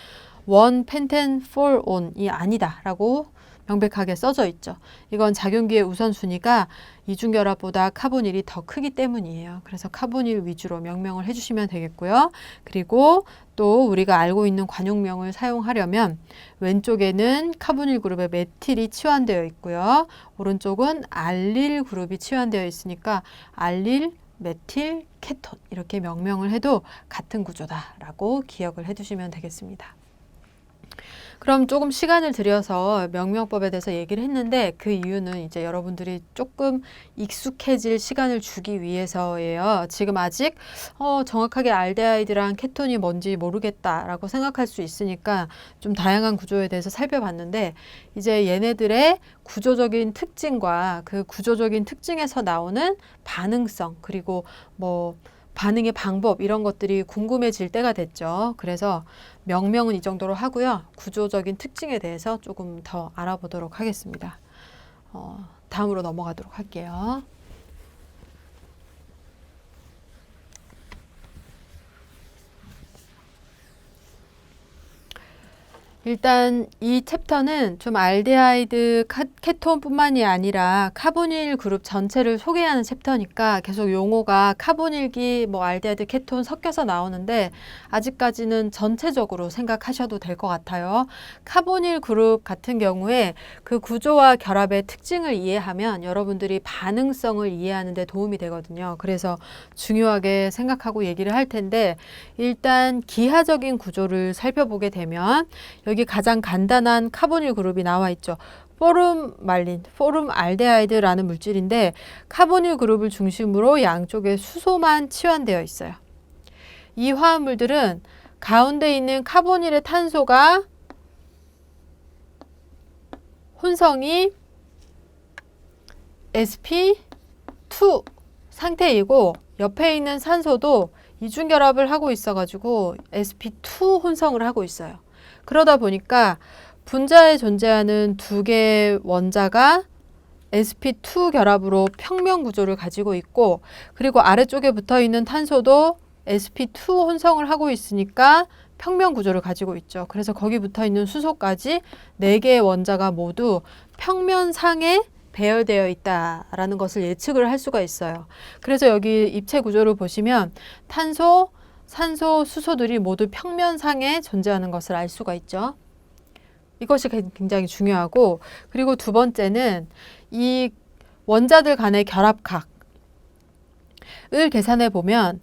1펜텐 4온이 아니다 라고 명백하게 써져 있죠. 이건 작용기의 우선순위가 이중결합보다 카보닐이 더 크기 때문이에요. 그래서 카보닐 위주로 명명을 해주시면 되겠고요. 그리고 또 우리가 알고 있는 관용명을 사용하려면 왼쪽에는 카보닐 그룹의 메틸이 치환되어 있고요. 오른쪽은 알릴 그룹이 치환되어 있으니까 알릴, 메틸, 케톤 이렇게 명명을 해도 같은 구조다라고 기억을 해두시면 되겠습니다. 그럼 조금 시간을 들여서 명명법에 대해서 얘기를 했는데 그 이유는 이제 여러분들이 조금 익숙해질 시간을 주기 위해서예요. 지금 아직 정확하게 알데하이드랑 케톤이 뭔지 모르겠다라고 생각할 수 있으니까 좀 다양한 구조에 대해서 살펴봤는데 이제 얘네들의 구조적인 특징과 그 구조적인 특징에서 나오는 반응성 그리고 뭐 반응의 방법 이런 것들이 궁금해질 때가 됐죠. 그래서 명명은 이 정도로 하고요. 구조적인 특징에 대해서 조금 더 알아보도록 하겠습니다. 다음으로 넘어가도록 할게요. 일단 이 챕터는 좀 알데하이드 케톤뿐만이 아니라 카보닐 그룹 전체를 소개하는 챕터니까 계속 용어가 카보닐기, 뭐 알데하이드 케톤 섞여서 나오는데 아직까지는 전체적으로 생각하셔도 될 것 같아요. 카보닐 그룹 같은 경우에 그 구조와 결합의 특징을 이해하면 여러분들이 반응성을 이해하는 데 도움이 되거든요. 그래서 중요하게 생각하고 얘기를 할 텐데 일단 기하적인 구조를 살펴보게 되면 여기 가장 간단한 카보닐 그룹이 나와 있죠. 포름말린, 포름알데하이드라는 물질인데 카보닐 그룹을 중심으로 양쪽에 수소만 치환되어 있어요. 이 화합물들은 가운데 있는 카보닐의 탄소가 혼성이 sp2 상태이고 옆에 있는 산소도 이중결합을 하고 있어가지고 sp2 혼성을 하고 있어요. 그러다 보니까 분자에 존재하는 두 개의 원자가 sp2 결합으로 평면 구조를 가지고 있고, 그리고 아래쪽에 붙어 있는 탄소도 sp2 혼성을 하고 있으니까 평면 구조를 가지고 있죠. 그래서 거기 붙어 있는 수소까지 4개의 원자가 모두 평면상에 배열되어 있다라는 것을 예측을 할 수가 있어요. 그래서 여기 입체 구조를 보시면 탄소, 산소, 수소들이 모두 평면상에 존재하는 것을 알 수가 있죠. 이것이 굉장히 중요하고, 그리고 두 번째는 이 원자들 간의 결합각을 계산해 보면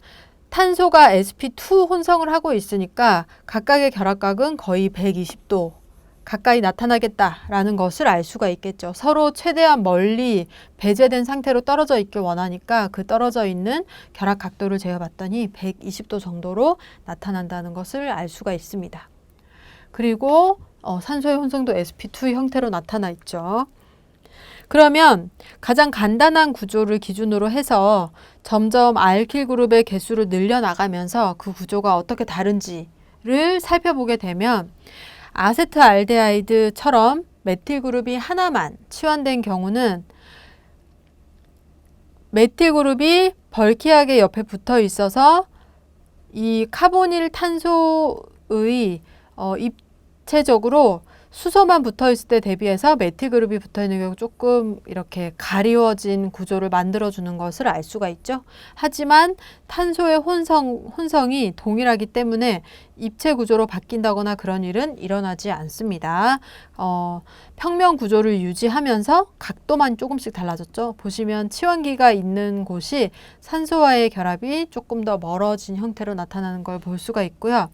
탄소가 sp2 혼성을 하고 있으니까 각각의 결합각은 거의 120도 가까이 나타나겠다라는 것을 알 수가 있겠죠. 서로 최대한 멀리 배제된 상태로 떨어져 있길 원하니까 그 떨어져 있는 결합 각도를 재어봤더니 120도 정도로 나타난다는 것을 알 수가 있습니다. 그리고 산소의 혼성도 sp2 형태로 나타나 있죠. 그러면 가장 간단한 구조를 기준으로 해서 점점 알킬 그룹의 개수를 늘려나가면서 그 구조가 어떻게 다른지를 살펴보게 되면 아세트알데하이드처럼 메틸 그룹이 하나만 치환된 경우는 메틸 그룹이 벌키하게 옆에 붙어 있어서 이 카보닐 탄소의 입체적으로 수소만 붙어 있을 때 대비해서 메틸 그룹이 붙어 있는 경우 조금 이렇게 가리워진 구조를 만들어 주는 것을 알 수가 있죠. 하지만 탄소의 혼성이 동일하기 때문에 입체 구조로 바뀐다거나 그런 일은 일어나지 않습니다. 평면 구조를 유지하면서 각도만 조금씩 달라졌죠. 보시면 치환기가 있는 곳이 산소와의 결합이 조금 더 멀어진 형태로 나타나는 걸 볼 수가 있고요.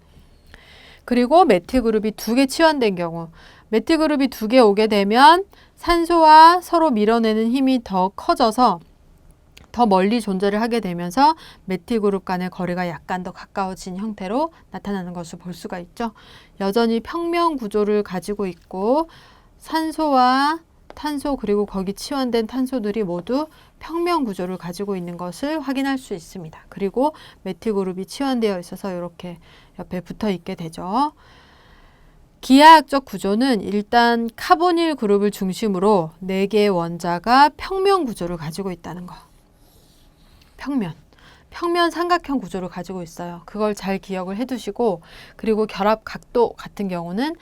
그리고 메틸 그룹이 2개 치환된 경우, 메틸 그룹이 2개 오게 되면 산소와 서로 밀어내는 힘이 더 커져서 더 멀리 존재를 하게 되면서 메틸 그룹 간의 거리가 약간 더 가까워진 형태로 나타나는 것을 볼 수가 있죠. 여전히 평면 구조를 가지고 있고 산소와 탄소 그리고 거기 치환된 탄소들이 모두 평면 구조를 가지고 있는 것을 확인할 수 있습니다. 그리고 메틸 그룹이 치환되어 있어서 이렇게 옆에 붙어 있게 되죠. 기하학적 구조는 일단 카보닐 그룹을 중심으로 4개의 원자가 평면 구조를 가지고 있다는 거. 평면 삼각형 구조를 가지고 있어요. 그걸 잘 기억을 해두시고, 그리고 결합 각도 같은 경우는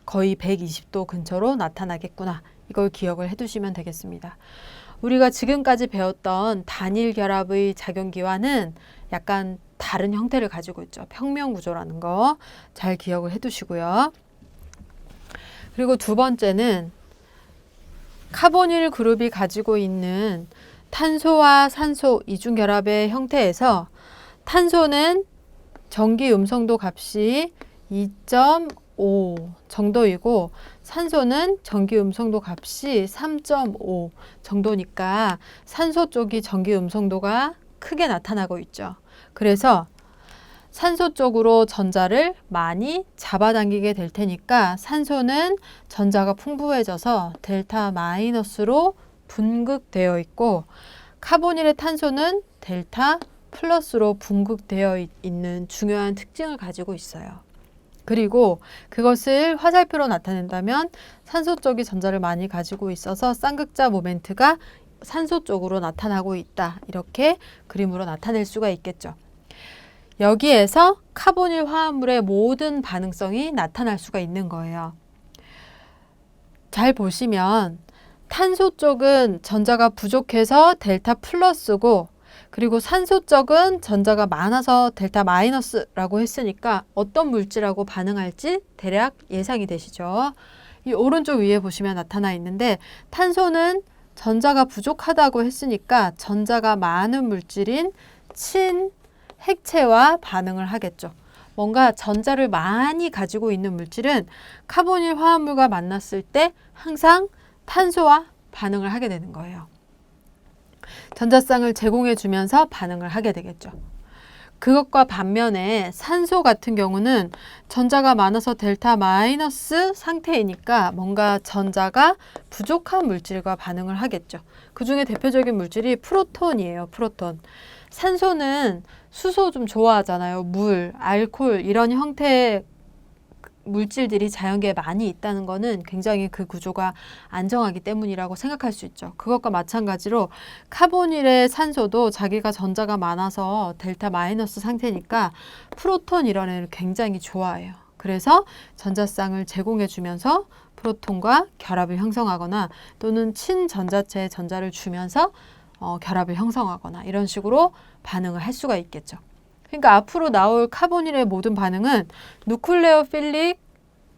거의 120도 근처로 나타나겠구나. 이걸 기억을 해두시면 되겠습니다. 우리가 지금까지 배웠던 단일 결합의 작용기와는 약간 다른 형태를 가지고 있죠. 평면 구조라는 거 잘 기억을 해두시고요. 그리고 두 번째는 카보닐 그룹이 가지고 있는 탄소와 산소 이중결합의 형태에서 탄소는 전기 음성도 값이 2.5 정도이고 산소는 전기 음성도 값이 3.5 정도니까 산소 쪽이 전기 음성도가 크게 나타나고 있죠. 그래서 산소 쪽으로 전자를 많이 잡아당기게 될 테니까 산소는 전자가 풍부해져서 델타 마이너스로 분극되어 있고 카보닐의 탄소는 델타 플러스로 분극되어 있는 중요한 특징을 가지고 있어요. 그리고 그것을 화살표로 나타낸다면 산소 쪽이 전자를 많이 가지고 있어서 쌍극자 모멘트가 산소 쪽으로 나타나고 있다. 이렇게 그림으로 나타낼 수가 있겠죠. 여기에서 카보닐 화합물의 모든 반응성이 나타날 수가 있는 거예요. 잘 보시면 탄소 쪽은 전자가 부족해서 델타 플러스고, 그리고 산소 쪽은 전자가 많아서 델타 마이너스라고 했으니까 어떤 물질하고 반응할지 대략 예상이 되시죠. 이 오른쪽 위에 보시면 나타나 있는데 탄소는 전자가 부족하다고 했으니까 전자가 많은 물질인 친 핵체와 반응을 하겠죠. 뭔가 전자를 많이 가지고 있는 물질은 카보닐 화합물과 만났을 때 항상 탄소와 반응을 하게 되는 거예요. 전자쌍을 제공해 주면서 반응을 하게 되겠죠. 그것과 반면에 산소 같은 경우는 전자가 많아서 델타 마이너스 상태이니까 뭔가 전자가 부족한 물질과 반응을 하겠죠. 그 중에 대표적인 물질이 프로톤이에요. 프로톤. 산소는 수소 좀 좋아하잖아요. 물, 알코올 이런 형태의 물질들이 자연계에 많이 있다는 것은 굉장히 그 구조가 안정하기 때문이라고 생각할 수 있죠. 그것과 마찬가지로 카보닐의 산소도 자기가 전자가 많아서 델타 마이너스 상태니까 프로톤 이런 애를 굉장히 좋아해요. 그래서 전자쌍을 제공해 주면서 프로톤과 결합을 형성하거나 또는 친전자체에 전자를 주면서 결합을 형성하거나 이런 식으로 반응을 할 수가 있겠죠. 그러니까 앞으로 나올 카보닐의 모든 반응은 누클레오필릭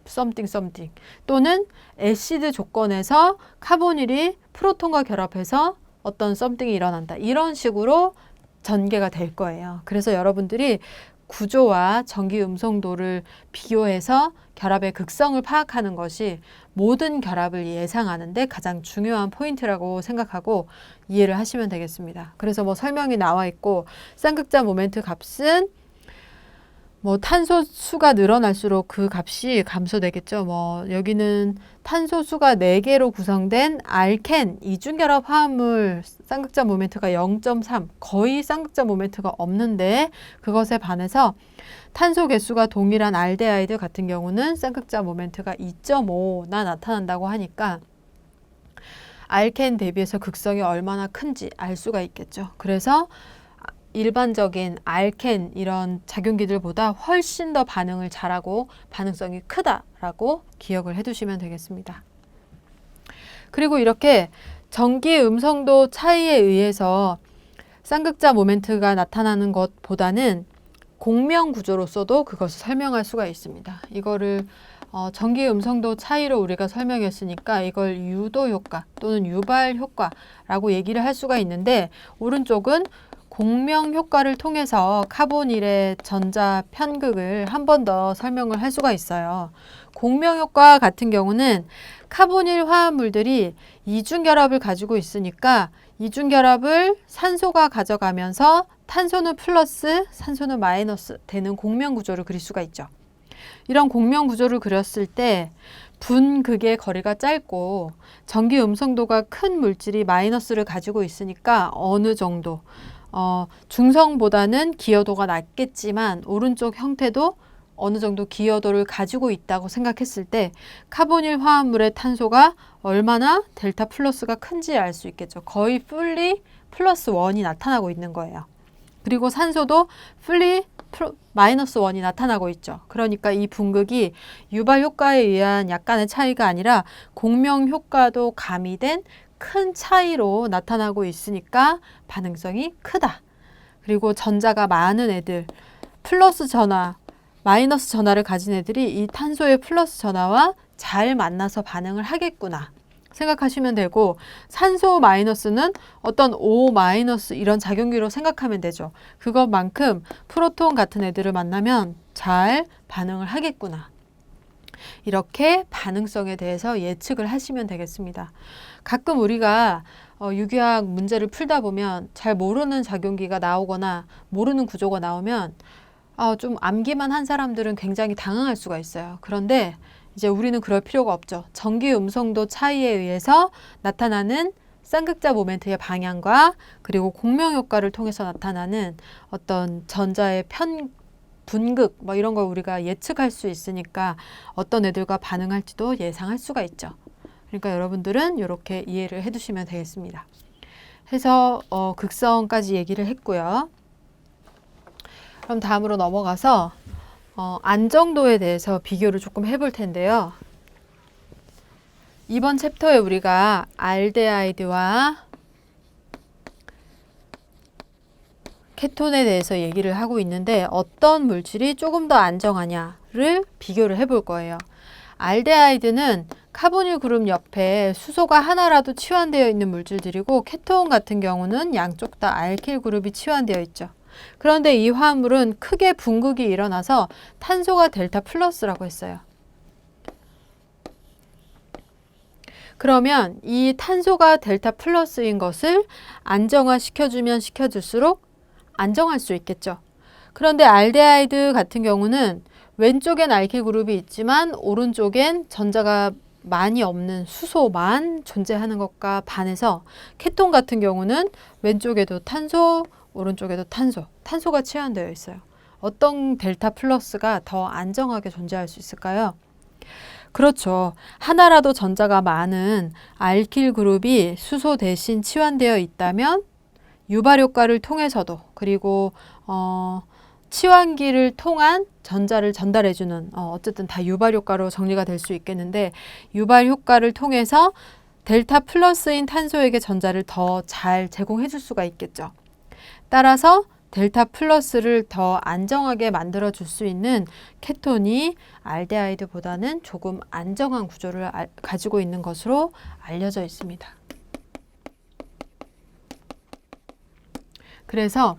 something 또는 애시드 조건에서 카보닐이 프로톤과 결합해서 어떤 something이 일어난다. 이런 식으로 전개가 될 거예요. 그래서 여러분들이 구조와 전기 음성도를 비교해서 결합의 극성을 파악하는 것이 모든 결합을 예상하는데 가장 중요한 포인트라고 생각하고 이해를 하시면 되겠습니다. 그래서 뭐 설명이 나와 있고 쌍극자 모멘트 값은 뭐 탄소 수가 늘어날수록 그 값이 감소되겠죠. 뭐 여기는 탄소 수가 4개로 구성된 알켄 이중결합 화합물 쌍극자 모멘트가 0.3 거의 쌍극자 모멘트가 없는데 그것에 반해서 탄소 개수가 동일한 알데하이드 같은 경우는 쌍극자 모멘트가 2.5나 나타난다고 하니까 알켄 대비해서 극성이 얼마나 큰지 알 수가 있겠죠. 그래서 일반적인 알켄 이런 작용기들보다 훨씬 더 반응을 잘하고 반응성이 크다라고 기억을 해두시면 되겠습니다. 그리고 이렇게 전기 음성도 차이에 의해서 쌍극자 모멘트가 나타나는 것보다는 공명 구조로서도 그것을 설명할 수가 있습니다. 이거를 전기 음성도 차이로 우리가 설명했으니까 이걸 유도 효과 또는 유발 효과라고 얘기를 할 수가 있는데 오른쪽은 공명 효과를 통해서 카보닐의 전자 편극을 한 번 더 설명을 할 수가 있어요. 공명 효과 같은 경우는 카보닐 화합물들이 이중결합을 가지고 있으니까 이중결합을 산소가 가져가면서 탄소는 플러스, 산소는 마이너스 되는 공명 구조를 그릴 수가 있죠. 이런 공명 구조를 그렸을 때 분극의 거리가 짧고 전기 음성도가 큰 물질이 마이너스를 가지고 있으니까 어느 정도 중성보다는 기여도가 낮겠지만 오른쪽 형태도 어느 정도 기여도를 가지고 있다고 생각했을 때 카보닐 화합물의 탄소가 얼마나 델타 플러스가 큰지 알 수 있겠죠. 거의 풀리 플러스 1이 나타나고 있는 거예요. 그리고 산소도 풀리 마이너스 1이 나타나고 있죠. 그러니까 이 분극이 유발 효과에 의한 약간의 차이가 아니라 공명 효과도 가미된 큰 차이로 나타나고 있으니까 반응성이 크다. 그리고 전자가 많은 애들, 플러스 전화, 마이너스 전화를 가진 애들이 이 탄소의 플러스 전화와 잘 만나서 반응을 하겠구나 생각하시면 되고 산소 마이너스는 어떤 O 마이너스 이런 작용기로 생각하면 되죠. 그것만큼 프로톤 같은 애들을 만나면 잘 반응을 하겠구나. 이렇게 반응성에 대해서 예측을 하시면 되겠습니다. 가끔 우리가 유기학 문제를 풀다 보면 잘 모르는 작용기가 나오거나 모르는 구조가 나오면 좀 암기만 한 사람들은 굉장히 당황할 수가 있어요. 그런데 이제 우리는 그럴 필요가 없죠. 전기 음성도 차이에 의해서 나타나는 쌍극자 모멘트의 방향과 그리고 공명 효과를 통해서 나타나는 어떤 전자의 분극 뭐 이런 걸 우리가 예측할 수 있으니까 어떤 애들과 반응할지도 예상할 수가 있죠. 그러니까 여러분들은 이렇게 이해를 해두시면 되겠습니다. 해서 극성까지 얘기를 했고요. 그럼 다음으로 넘어가서 안정도에 대해서 비교를 조금 해볼 텐데요. 이번 챕터에 우리가 알데하이드와 케톤에 대해서 얘기를 하고 있는데 어떤 물질이 조금 더 안정하냐를 비교를 해볼 거예요. 알데하이드는 카보닐 그룹 옆에 수소가 하나라도 치환되어 있는 물질들이고 케톤 같은 경우는 양쪽 다 알킬 그룹이 치환되어 있죠. 그런데 이 화합물은 크게 분극이 일어나서 탄소가 델타 플러스라고 했어요. 그러면 이 탄소가 델타 플러스인 것을 안정화시켜주면 시켜줄수록 안정할 수 있겠죠. 그런데 알데하이드 같은 경우는 왼쪽엔 알킬 그룹이 있지만 오른쪽엔 전자가 많이 없는 수소만 존재하는 것과 반해서 케톤 같은 경우는 왼쪽에도 탄소, 오른쪽에도 탄소, 탄소가 치환되어 있어요. 어떤 델타 플러스가 더 안정하게 존재할 수 있을까요? 그렇죠. 하나라도 전자가 많은 알킬 그룹이 수소 대신 치환되어 있다면 유발 효과를 통해서도 그리고 치환기를 통한 전자를 전달해주는 어쨌든 다 유발 효과로 정리가 될 수 있겠는데 유발 효과를 통해서 델타 플러스인 탄소에게 전자를 더 잘 제공해 줄 수가 있겠죠. 따라서 델타 플러스를 더 안정하게 만들어 줄 수 있는 케톤이 알데하이드보다는 조금 안정한 구조를 가지고 있는 것으로 알려져 있습니다. 그래서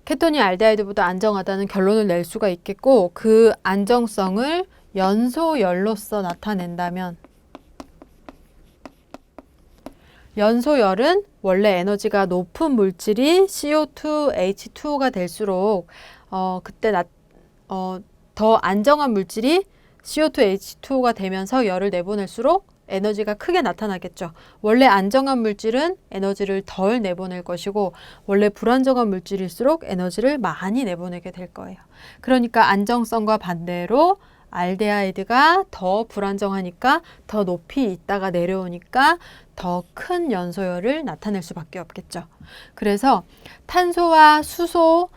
케톤이 알데하이드보다 안정하다는 결론을 낼 수가 있겠고 그 안정성을 연소열로서 나타낸다면 연소열은 원래 에너지가 높은 물질이 CO2, H2O가 될수록 그때 더 안정한 물질이 CO2, H2O가 되면서 열을 내보낼수록 에너지가 크게 나타나겠죠. 원래 안정한 물질은 에너지를 덜 내보낼 것이고 원래 불안정한 물질일수록 에너지를 많이 내보내게 될 거예요. 그러니까 안정성과 반대로 알데하이드가 더 불안정하니까 더 높이 있다가 내려오니까 더 큰 연소열을 나타낼 수밖에 없겠죠. 그래서 탄소와 수소,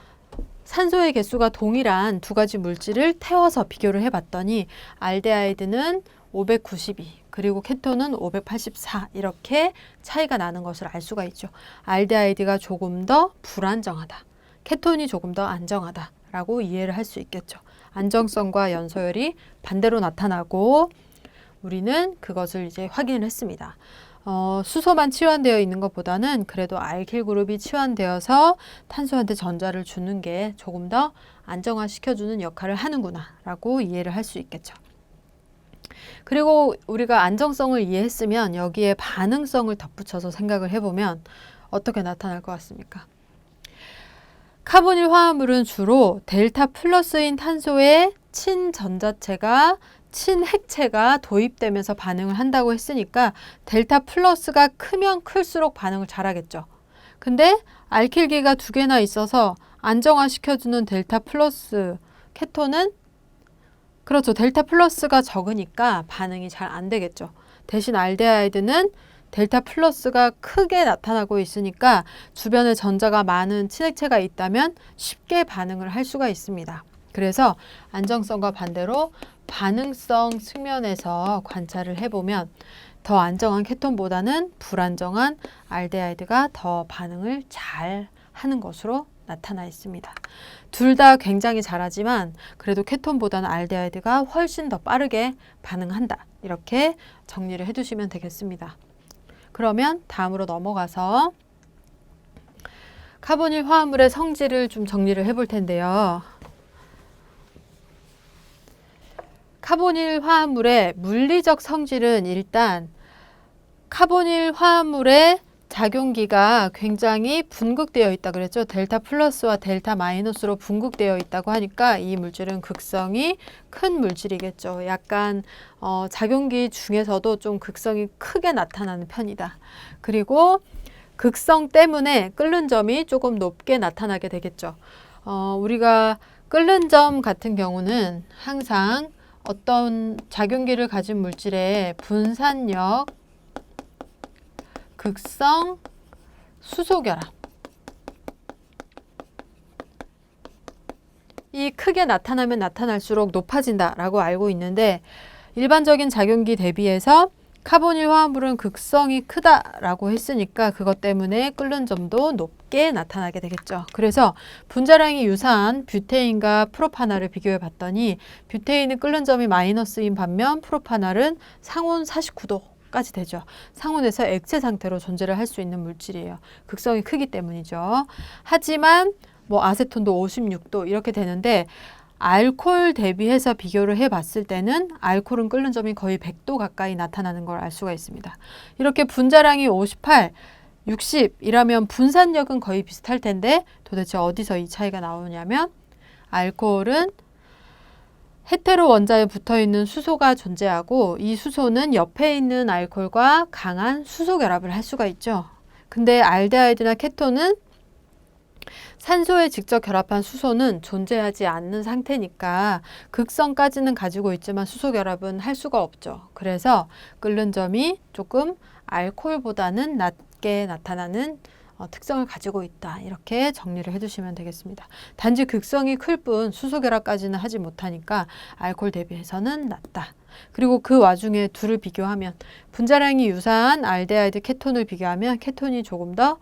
산소의 개수가 동일한 두 가지 물질을 태워서 비교를 해봤더니 알데하이드는 592 그리고 케톤은 584 이렇게 차이가 나는 것을 알 수가 있죠. 알데하이드가 조금 더 불안정하다. 케톤이 조금 더 안정하다 라고 이해를 할 수 있겠죠. 안정성과 연소열이 반대로 나타나고 우리는 그것을 이제 확인을 했습니다. 수소만 치환되어 있는 것보다는 그래도 알킬 그룹이 치환되어서 탄소한테 전자를 주는 게 조금 더 안정화시켜주는 역할을 하는구나 라고 이해를 할 수 있겠죠. 그리고 우리가 안정성을 이해했으면 여기에 반응성을 덧붙여서 생각을 해보면 어떻게 나타날 것 같습니까? 카보닐 화합물은 주로 델타 플러스인 탄소에 친전자체가 친핵체가 도입되면서 반응을 한다고 했으니까 델타 플러스가 크면 클수록 반응을 잘하겠죠. 근데 알킬기가 두 개나 있어서 안정화시켜주는 델타 플러스 케톤은 그렇죠. 델타 플러스가 적으니까 반응이 잘 안 되겠죠. 대신 알데하이드는 델타 플러스가 크게 나타나고 있으니까 주변에 전자가 많은 친핵체가 있다면 쉽게 반응을 할 수가 있습니다. 그래서 안정성과 반대로 반응성 측면에서 관찰을 해보면 더 안정한 케톤보다는 불안정한 알데하이드가 더 반응을 잘 하는 것으로 나타나 있습니다. 둘 다 굉장히 잘하지만 그래도 케톤보다는 알데하이드가 훨씬 더 빠르게 반응한다. 이렇게 정리를 해두시면 되겠습니다. 그러면 다음으로 넘어가서 카보닐 화합물의 성질을 좀 정리를 해볼 텐데요. 카보닐 화합물의 물리적 성질은 일단 카보닐 화합물의 작용기가 굉장히 분극되어 있다 그랬죠. 델타 플러스와 델타 마이너스로 분극되어 있다고 하니까 이 물질은 극성이 큰 물질이겠죠. 약간 작용기 중에서도 좀 극성이 크게 나타나는 편이다. 그리고 극성 때문에 끓는 점이 조금 높게 나타나게 되겠죠. 우리가 끓는 점 같은 경우는 항상 어떤 작용기를 가진 물질의 분산력, 극성, 수소결합 이 크게 나타나면 나타날수록 높아진다라고 알고 있는데 일반적인 작용기 대비해서 카보닐 화합물은 극성이 크다라고 했으니까 그것 때문에 끓는 점도 높게 나타나게 되겠죠. 그래서 분자량이 유사한 뷰테인과 프로파날을 비교해 봤더니 뷰테인은 끓는 점이 마이너스인 반면 프로파날은 상온 49도 까지 되죠. 상온에서 액체 상태로 존재를 할 수 있는 물질이에요. 극성이 크기 때문이죠. 하지만 뭐 아세톤도 56도 이렇게 되는데 알코올 대비해서 비교를 해봤을 때는 알코올은 끓는 점이 거의 100도 가까이 나타나는 걸 알 수가 있습니다. 이렇게 분자량이 58, 60이라면 분산력은 거의 비슷할 텐데 도대체 어디서 이 차이가 나오냐면 알코올은 헤테로 원자에 붙어있는 수소가 존재하고 이 수소는 옆에 있는 알코올과 강한 수소 결합을 할 수가 있죠. 근데 알데하이드나 케톤은 산소에 직접 결합한 수소는 존재하지 않는 상태니까 극성까지는 가지고 있지만 수소 결합은 할 수가 없죠. 그래서 끓는 점이 조금 알코올보다는 낮게 나타나는 특성을 가지고 있다. 이렇게 정리를 해주시면 되겠습니다. 단지 극성이 클 뿐 수소 결합까지는 하지 못하니까 알코올 대비해서는 낮다. 그리고 그 와중에 둘을 비교하면 분자량이 유사한 알데하이드 케톤을 비교하면 케톤이 조금 더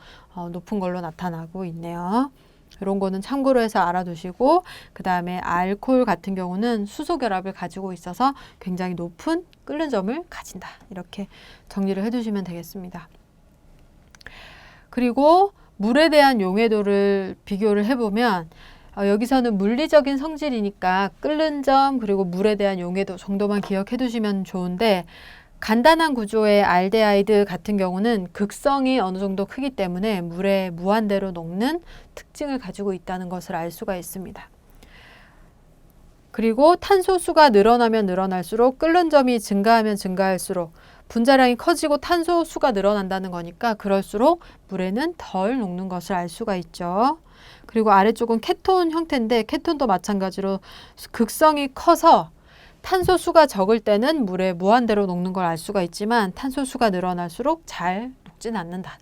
높은 걸로 나타나고 있네요. 이런 거는 참고로 해서 알아두시고 그 다음에 알코올 같은 경우는 수소 결합을 가지고 있어서 굉장히 높은 끓는 점을 가진다. 이렇게 정리를 해두시면 되겠습니다. 그리고 물에 대한 용해도를 비교를 해보면 여기서는 물리적인 성질이니까 끓는 점 그리고 물에 대한 용해도 정도만 기억해 두시면 좋은데 간단한 구조의 알데하이드 같은 경우는 극성이 어느 정도 크기 때문에 물에 무한대로 녹는 특징을 가지고 있다는 것을 알 수가 있습니다. 그리고 탄소수가 늘어나면 늘어날수록 끓는 점이 증가하면 증가할수록 분자량이 커지고 탄소수가 늘어난다는 거니까 그럴수록 물에는 덜 녹는 것을 알 수가 있죠. 그리고 아래쪽은 케톤 형태인데 케톤도 마찬가지로 극성이 커서 탄소수가 적을 때는 물에 무한대로 녹는 걸 알 수가 있지만 탄소수가 늘어날수록 잘 녹진 않는다.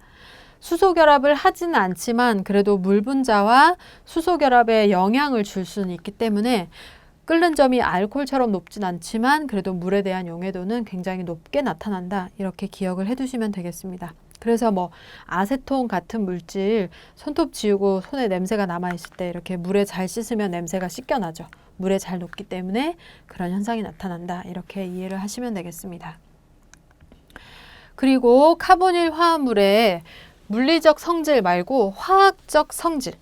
수소 결합을 하지는 않지만 그래도 물 분자와 수소 결합에 영향을 줄 수는 있기 때문에 끓는 점이 알코올처럼 높진 않지만 그래도 물에 대한 용해도는 굉장히 높게 나타난다. 이렇게 기억을 해두시면 되겠습니다. 그래서 뭐 아세톤 같은 물질 손톱 지우고 손에 냄새가 남아있을 때 이렇게 물에 잘 씻으면 냄새가 씻겨나죠. 물에 잘 녹기 때문에 그런 현상이 나타난다. 이렇게 이해를 하시면 되겠습니다. 그리고 카보닐 화합물의 물리적 성질 말고 화학적 성질,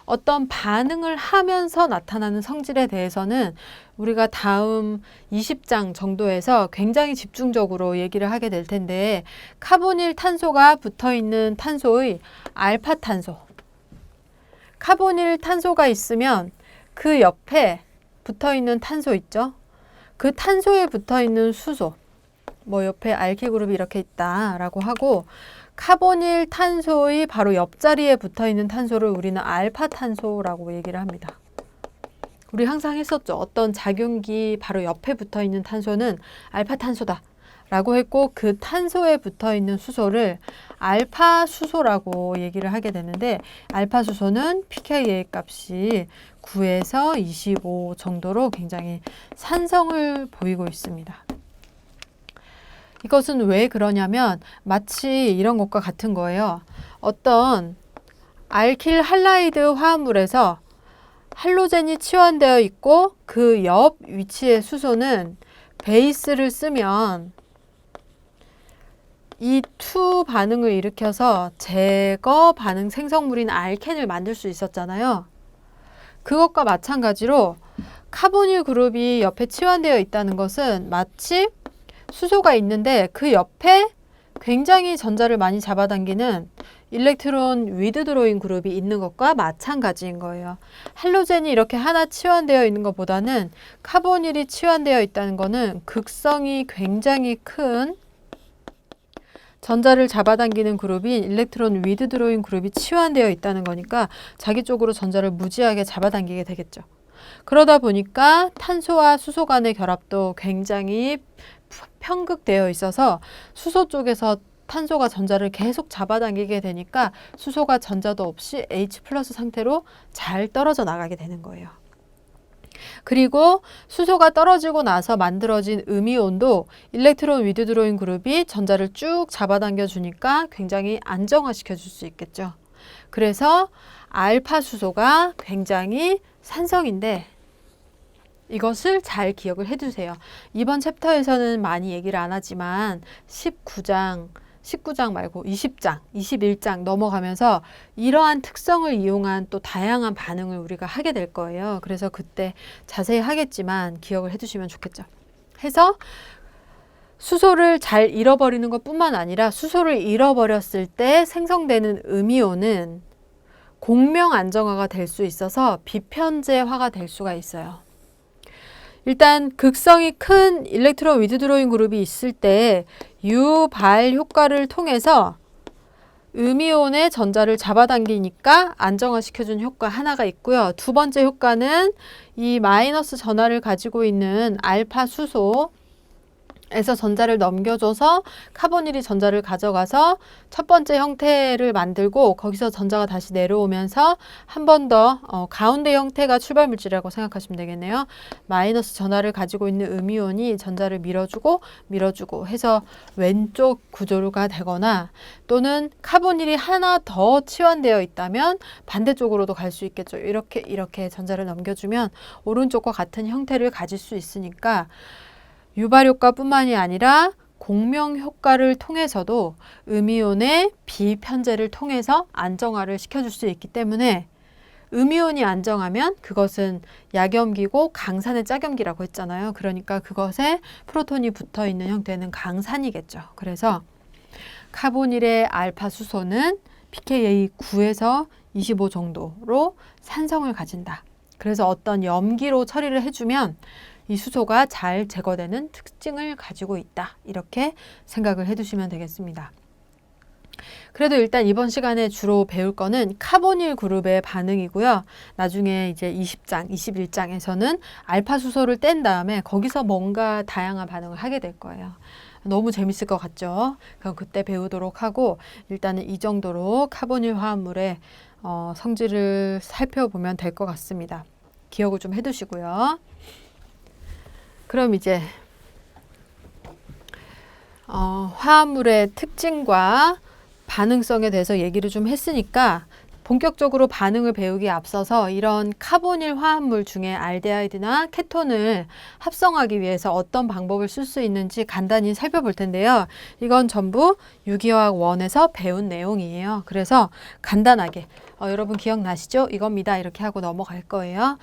어떤 반응을 하면서 나타나는 성질에 대해서는 우리가 다음 20장 정도에서 굉장히 집중적으로 얘기를 하게 될 텐데 카보닐 탄소가 붙어있는 탄소의 알파탄소, 카보닐 탄소가 있으면 그 옆에 붙어있는 탄소 있죠? 그 탄소에 붙어있는 수소, 뭐 옆에 알킬 그룹이 이렇게 있다라고 하고 카보닐 탄소의 바로 옆자리에 붙어있는 탄소를 우리는 알파탄소라고 얘기를 합니다. 우리 항상 했었죠. 어떤 작용기 바로 옆에 붙어있는 탄소는 알파탄소다 라고 했고 그 탄소에 붙어있는 수소를 알파수소라고 얘기를 하게 되는데 알파수소는 pKa 값이 9에서 25 정도로 굉장히 산성을 보이고 있습니다. 이것은 왜 그러냐면 마치 이런 것과 같은 거예요. 어떤 알킬 할라이드 화합물에서 할로젠이 치환되어 있고 그 옆 위치의 수소는 베이스를 쓰면 이 투 반응을 일으켜서 제거 반응 생성물인 알켄을 만들 수 있었잖아요. 그것과 마찬가지로 카보닐 그룹이 옆에 치환되어 있다는 것은 마치 수소가 있는데 그 옆에 굉장히 전자를 많이 잡아당기는 일렉트론 위드드로잉 그룹이 있는 것과 마찬가지인 거예요. 할로젠이 이렇게 하나 치환되어 있는 것보다는 카보닐이 치환되어 있다는 것은 극성이 굉장히 큰 전자를 잡아당기는 그룹인 일렉트론 위드드로잉 그룹이 치환되어 있다는 거니까 자기 쪽으로 전자를 무지하게 잡아당기게 되겠죠. 그러다 보니까 탄소와 수소 간의 결합도 굉장히 편극되어 있어서 수소 쪽에서 탄소가 전자를 계속 잡아당기게 되니까 수소가 전자도 없이 H 플러스 상태로 잘 떨어져 나가게 되는 거예요. 그리고 수소가 떨어지고 나서 만들어진 음이온도 일렉트론 위드드로잉 그룹이 전자를 쭉 잡아당겨 주니까 굉장히 안정화시켜 줄 수 있겠죠. 그래서 알파 수소가 굉장히 산성인데 이것을 잘 기억을 해두세요. 이번 챕터에서는 많이 얘기를 안 하지만 19장 19장 말고 20장, 21장 넘어가면서 이러한 특성을 이용한 또 다양한 반응을 우리가 하게 될 거예요. 그래서 그때 자세히 하겠지만 기억을 해두시면 좋겠죠. 해서 수소를 잘 잃어버리는 것뿐만 아니라 수소를 잃어버렸을 때 생성되는 음이온은 공명 안정화가 될 수 있어서 비편재화가 될 수가 있어요. 일단 극성이 큰 일렉트론 위드드로잉 그룹이 있을 때 유발 효과를 통해서 음이온의 전자를 잡아당기니까 안정화시켜준 효과 하나가 있고요. 두 번째 효과는 이 마이너스 전하를 가지고 있는 알파 수소 에서 전자를 넘겨줘서 카보닐이 전자를 가져가서 첫 번째 형태를 만들고 거기서 전자가 다시 내려오면서 한 번 더 가운데 형태가 출발 물질이라고 생각하시면 되겠네요. 마이너스 전하를 가지고 있는 음이온이 전자를 밀어주고 해서 왼쪽 구조가 되거나 또는 카보닐이 하나 더 치환되어 있다면 반대쪽으로도 갈 수 있겠죠. 이렇게 전자를 넘겨주면 오른쪽과 같은 형태를 가질 수 있으니까 유발 효과뿐만이 아니라 공명 효과를 통해서도 음이온의 비편재를 통해서 안정화를 시켜줄 수 있기 때문에 음이온이 안정하면 그것은 약염기고 강산의 짝염기라고 했잖아요. 그러니까 그것에 프로톤이 붙어 있는 형태는 강산이겠죠. 그래서 카보닐의 알파 수소는 pKa 9에서 25 정도로 산성을 가진다. 그래서 어떤 염기로 처리를 해주면 이 수소가 잘 제거되는 특징을 가지고 있다. 이렇게 생각을 해두시면 되겠습니다. 그래도 일단 이번 시간에 주로 배울 거는 카보닐 그룹의 반응이고요. 나중에 이제 20장, 21장에서는 알파 수소를 뗀 다음에 거기서 뭔가 다양한 반응을 하게 될 거예요. 너무 재밌을 것 같죠? 그럼 그때 배우도록 하고 일단은 이 정도로 카보닐 화합물의 성질을 살펴보면 될 것 같습니다. 기억을 좀 해두시고요. 그럼 이제 화합물의 특징과 반응성에 대해서 얘기를 좀 했으니까 본격적으로 반응을 배우기에 앞서서 이런 카보닐 화합물 중에 알데하이드나 케톤을 합성하기 위해서 어떤 방법을 쓸 수 있는지 간단히 살펴볼 텐데요. 이건 전부 유기화학 1에서 배운 내용이에요. 그래서 간단하게 여러분 기억나시죠? 이겁니다. 이렇게 하고 넘어갈 거예요.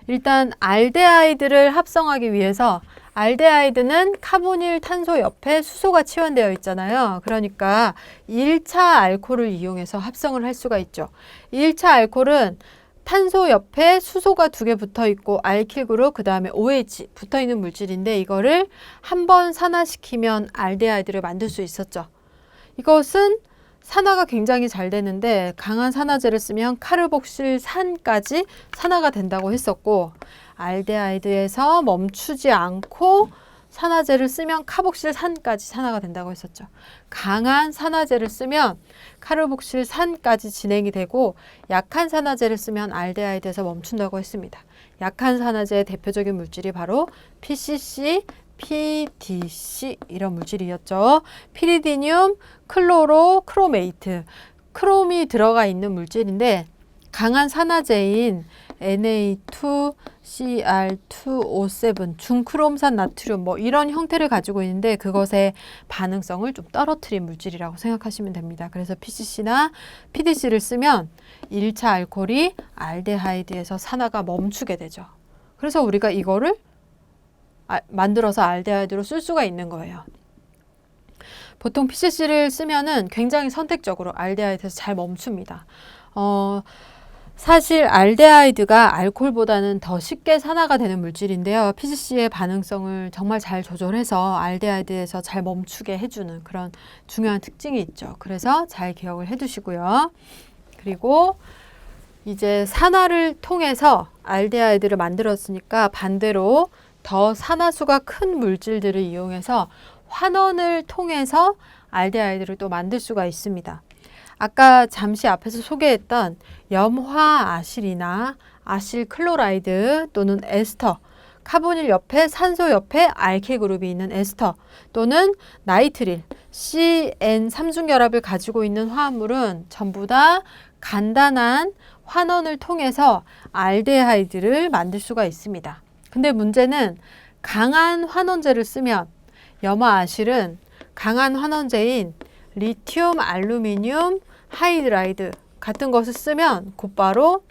일단 알데하이드를 합성하기 위해서 알데하이드는 카보닐 탄소 옆에 수소가 치환되어 있잖아요. 그러니까 1차 알코올을 이용해서 합성을 할 수가 있죠. 1차 알코올은 탄소 옆에 수소가 2개 붙어 있고 알킬 그룹 그 다음에 OH 붙어 있는 물질인데 이거를 한번 산화시키면 알데하이드를 만들 수 있었죠. 이것은 산화가 굉장히 잘 되는데 강한 산화제를 쓰면 카르복실산까지 산화가 된다고 했었고 알데하이드에서 멈추지 않고 산화제를 쓰면 카복실산까지 산화가 된다고 했었죠. 강한 산화제를 쓰면 카르복실산까지 진행이 되고 약한 산화제를 쓰면 알데하이드에서 멈춘다고 했습니다. 약한 산화제의 대표적인 물질이 바로 PCC, PDC 이런 물질이었죠. 피리디늄, 클로로, 크로메이트, 크롬이 들어가 있는 물질인데 강한 산화제인 Na2CR2O7 중크롬산 나트륨 이런 형태를 가지고 있는데 그것의 반응성을 좀 떨어뜨린 물질이라고 생각하시면 됩니다. 그래서 PCC나 PDC를 쓰면 1차 알코올이 알데하이드에서 산화가 멈추게 되죠. 그래서 우리가 이거를 만들어서 알데하이드로 쓸 수가 있는 거예요. 보통 PCC를 쓰면은 굉장히 선택적으로 알데하이드에서 잘 멈춥니다. 사실 알데하이드가 알코올보다는 더 쉽게 산화가 되는 물질인데요. PCC의 반응성을 정말 잘 조절해서 알데하이드에서 잘 멈추게 해주는 그런 중요한 특징이 있죠. 그래서 잘 기억을 해두시고요. 그리고 이제 산화를 통해서 알데하이드를 만들었으니까 반대로 더 산화수가 큰 물질들을 이용해서 환원을 통해서 알데하이드를 또 만들 수가 있습니다. 아까 잠시 앞에서 소개했던 염화아실이나 아실클로라이드 또는 에스터, 카보닐 옆에 산소 옆에 알킬 그룹이 있는 에스터 또는 나이트릴, CN3중결합을 가지고 있는 화합물은 전부 다 간단한 환원을 통해서 알데하이드를 만들 수가 있습니다. 근데 문제는 강한 환원제를 쓰면 염화아실은 강한 환원제인 리튬 알루미늄 하이드라이드 같은 것을 쓰면 곧바로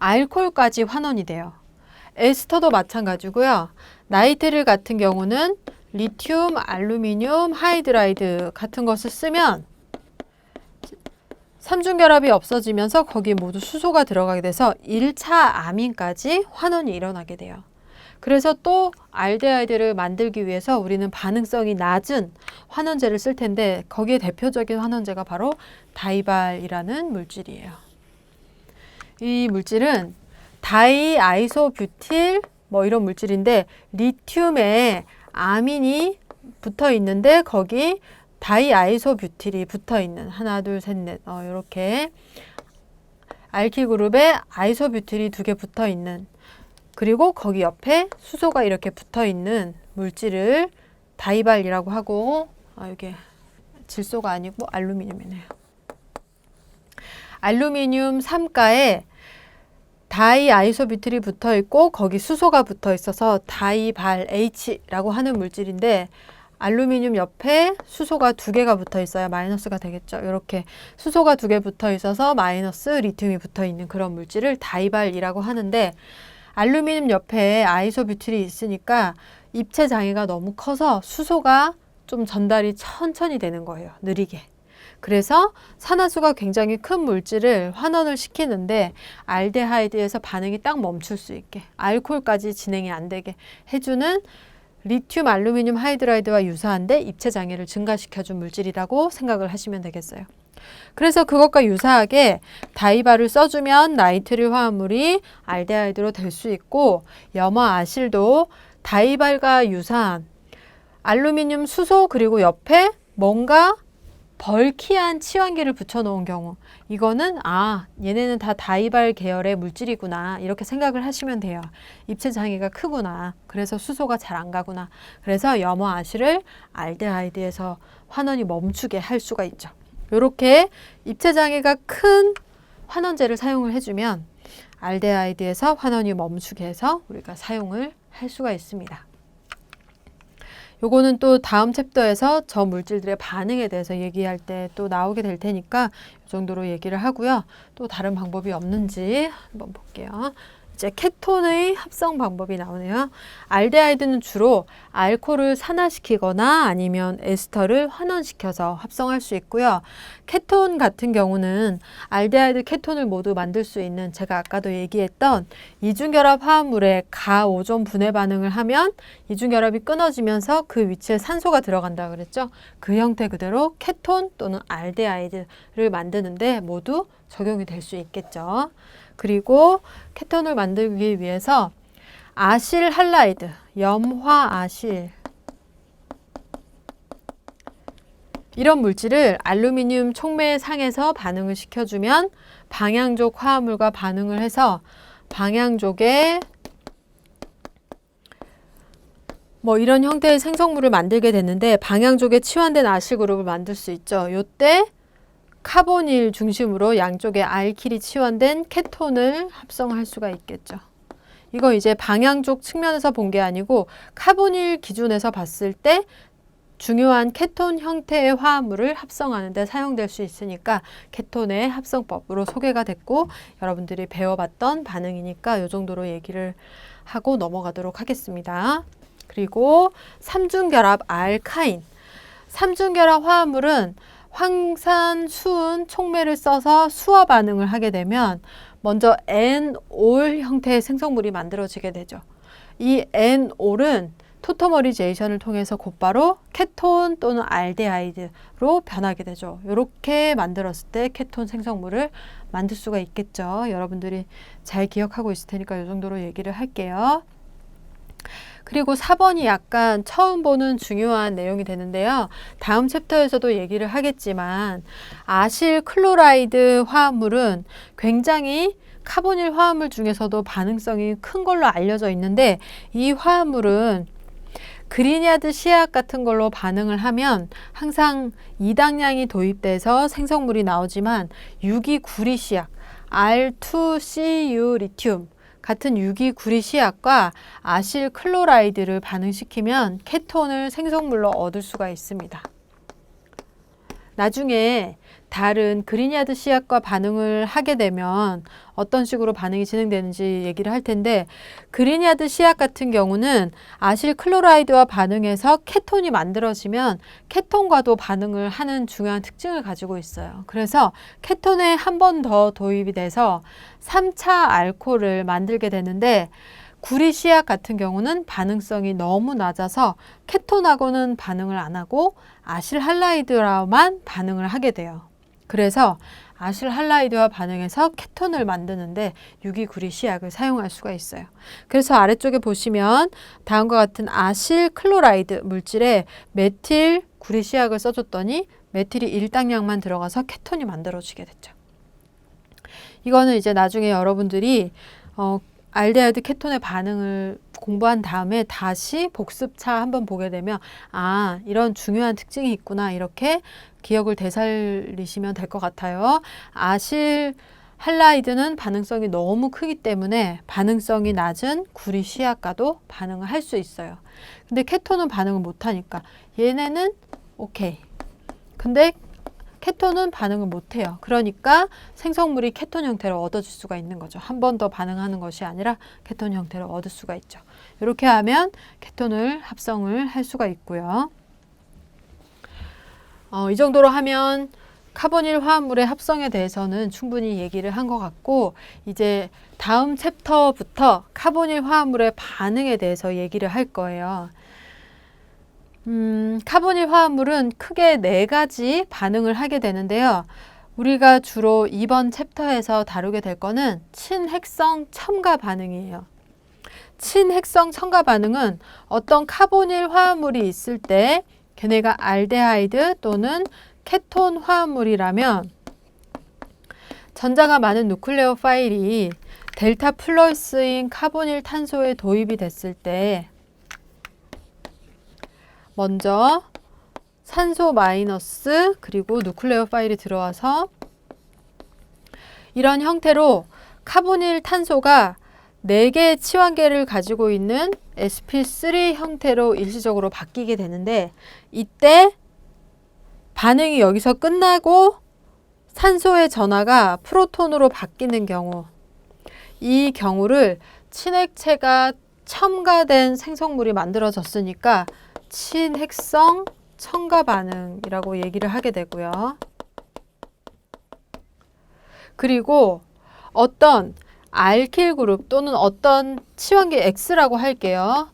알코올까지 환원이 돼요. 에스터도 마찬가지고요. 나이트릴 같은 경우는 리튬 알루미늄 하이드라이드 같은 것을 쓰면 삼중결합이 없어지면서 거기에 모두 수소가 들어가게 돼서 1차 아민까지 환원이 일어나게 돼요. 그래서 또 알데하이드를 만들기 위해서 우리는 반응성이 낮은 환원제를 쓸 텐데 거기에 대표적인 환원제가 바로 다이발이라는 물질이에요. 이 물질은 다이아이소뷰틸 뭐 이런 물질인데 리튬에 아민이 붙어 있는데 거기 다이아이소뷰틸이 붙어 있는 하나 둘 셋 넷 이렇게 알킬 그룹에 아이소뷰틸이 2개 붙어 있는 그리고 거기 옆에 수소가 이렇게 붙어 있는 물질을 다이발이라고 하고 이게 질소가 아니고 알루미늄이네요. 알루미늄 3가에 다이아이소뷰틸이 붙어 있고 거기 수소가 붙어 있어서 다이발 H라고 하는 물질인데 알루미늄 옆에 수소가 2개가 붙어 있어야 마이너스가 되겠죠. 이렇게 수소가 2개 붙어 있어서 마이너스 리튬이 붙어 있는 그런 물질을 다이발이라고 하는데 알루미늄 옆에 아이소뷰틸이 있으니까 입체 장애가 너무 커서 수소가 좀 전달이 천천히 되는 거예요. 느리게. 그래서 산화수가 굉장히 큰 물질을 환원을 시키는데 알데하이드에서 반응이 딱 멈출 수 있게 알코올까지 진행이 안 되게 해주는 리튬 알루미늄 하이드라이드와 유사한데 입체 장애를 증가시켜준 물질이라고 생각을 하시면 되겠어요. 그래서 그것과 유사하게 다이발을 써주면 나이트릴 화합물이 알데하이드로 될 수 있고 염화아실도 다이발과 유사한 알루미늄 수소 그리고 옆에 뭔가 벌키한 치환기를 붙여놓은 경우 이거는 얘네는 다 다이발 계열의 물질이구나 이렇게 생각을 하시면 돼요. 입체 장애가 크구나. 그래서 수소가 잘 안 가구나. 그래서 염화아실을 알데하이드에서 환원이 멈추게 할 수가 있죠. 이렇게 입체 장애가 큰 환원제를 사용을 해주면 알데하이드에서 환원이 멈추게 해서 우리가 사용을 할 수가 있습니다. 요거는 또 다음 챕터에서 저 물질들의 반응에 대해서 얘기할 때 또 나오게 될 테니까 이 정도로 얘기를 하고요. 또 다른 방법이 없는지 한번 볼게요. 이제 케톤의 합성 방법이 나오네요. 알데하이드는 주로 알코올을 산화시키거나 아니면 에스터를 환원시켜서 합성할 수 있고요. 케톤 같은 경우는 알데하이드 케톤을 모두 만들 수 있는 제가 아까도 얘기했던 이중결합 화합물의 가오존 분해 반응을 하면 이중결합이 끊어지면서 그 위치에 산소가 들어간다 그랬죠. 그 형태 그대로 케톤 또는 알데하이드를 만드는데 모두 적용이 될 수 있겠죠. 그리고 케톤을 만들기 위해서 아실 할라이드, 염화아실 이런 물질을 알루미늄 촉매 상에서 반응을 시켜주면 방향족 화합물과 반응을 해서 방향족에 뭐 이런 형태의 생성물을 만들게 되는데 방향족에 치환된 아실 그룹을 만들 수 있죠. 요때 카보닐 중심으로 양쪽에 알킬이 치환된 케톤을 합성할 수가 있겠죠. 이거 이제 방향족 측면에서 본 게 아니고 카보닐 기준에서 봤을 때 중요한 케톤 형태의 화합물을 합성하는 데 사용될 수 있으니까 케톤의 합성법으로 소개가 됐고 여러분들이 배워봤던 반응이니까 이 정도로 얘기를 하고 넘어가도록 하겠습니다. 그리고 삼중결합 알카인. 삼중결합 화합물은 황산, 수은, 촉매를 써서 수화 반응을 하게 되면 먼저 N올 형태의 생성물이 만들어지게 되죠. 이 N올은 토터머리제이션을 통해서 곧바로 케톤 또는 알데하이드로 변하게 되죠. 이렇게 만들었을 때 케톤 생성물을 만들 수가 있겠죠. 여러분들이 잘 기억하고 있을 테니까 이 정도로 얘기를 할게요. 그리고 4번이 약간 처음 보는 중요한 내용이 되는데요. 다음 챕터에서도 얘기를 하겠지만 아실 클로라이드 화합물은 굉장히 카보닐 화합물 중에서도 반응성이 큰 걸로 알려져 있는데 이 화합물은 그리냐드 시약 같은 걸로 반응을 하면 항상 이당량이 도입돼서 생성물이 나오지만 유기구리 시약, R2CU 리튬 같은 유기구리 시약과 아실 클로라이드를 반응시키면 케톤을 생성물로 얻을 수가 있습니다. 나중에 다른 그린야드 씨앗과 반응을 하게 되면 어떤 식으로 반응이 진행되는지 얘기를 할 텐데, 그린야드 씨앗 같은 경우는 아실 클로라이드와 반응해서 케톤이 만들어지면 케톤과도 반응을 하는 중요한 특징을 가지고 있어요. 그래서 케톤에 한 번 더 도입이 돼서 3차 알코올을 만들게 되는데, 구리 씨앗 같은 경우는 반응성이 너무 낮아서 케톤하고는 반응을 안 하고 아실할라이드와만 반응을 하게 돼요. 그래서 아실할라이드와 반응해서 케톤을 만드는데 유기구리 씨앗을 사용할 수가 있어요. 그래서 아래쪽에 보시면 다음과 같은 아실클로라이드 물질에 메틸 구리 씨앗을 써줬더니 메틸이 일당량만 들어가서 케톤이 만들어지게 됐죠. 이거는 이제 나중에 여러분들이 알데하이드 케톤의 반응을 공부한 다음에 다시 복습차 한번 보게 되면 아, 이런 중요한 특징이 있구나, 이렇게 기억을 되살리시면 될 것 같아요. 아실 할라이드는 반응성이 너무 크기 때문에 반응성이 낮은 구리 씨앗과도 반응을 할 수 있어요. 근데 케톤은 반응을 못하니까 얘네는 오케이. 근데 케톤은 반응을 못해요. 그러니까 생성물이 케톤 형태를 얻어줄 수가 있는 거죠. 한 번 더 반응하는 것이 아니라 케톤 형태를 얻을 수가 있죠. 이렇게 하면 케톤을 합성을 할 수가 있고요. 이 정도로 하면 카보닐 화합물의 합성에 대해서는 충분히 얘기를 한 것 같고, 이제 다음 챕터부터 카보닐 화합물의 반응에 대해서 얘기를 할 거예요. 카보닐 화합물은 크게 4가지 반응을 하게 되는데요. 우리가 주로 이번 챕터에서 다루게 될 거는 친핵성 첨가 반응이에요. 친핵성 첨가 반응은 어떤 카보닐 화합물이 있을 때 걔네가 알데하이드 또는 케톤 화합물이라면 전자가 많은 누클레오 파일이 델타 플러스인 카보닐 탄소에 도입이 됐을 때 먼저 산소 마이너스 그리고 누클레오 파일이 들어와서 이런 형태로 카보닐 탄소가 4개의 치환계를 가지고 있는 sp3 형태로 일시적으로 바뀌게 되는데, 이때 반응이 여기서 끝나고 산소의 전하가 프로톤으로 바뀌는 경우, 이 경우를 친핵체가 첨가된 생성물이 만들어졌으니까 친핵성 첨가 반응이라고 얘기를 하게 되고요. 그리고 어떤 알킬 그룹 또는 어떤 치환계 X라고 할게요.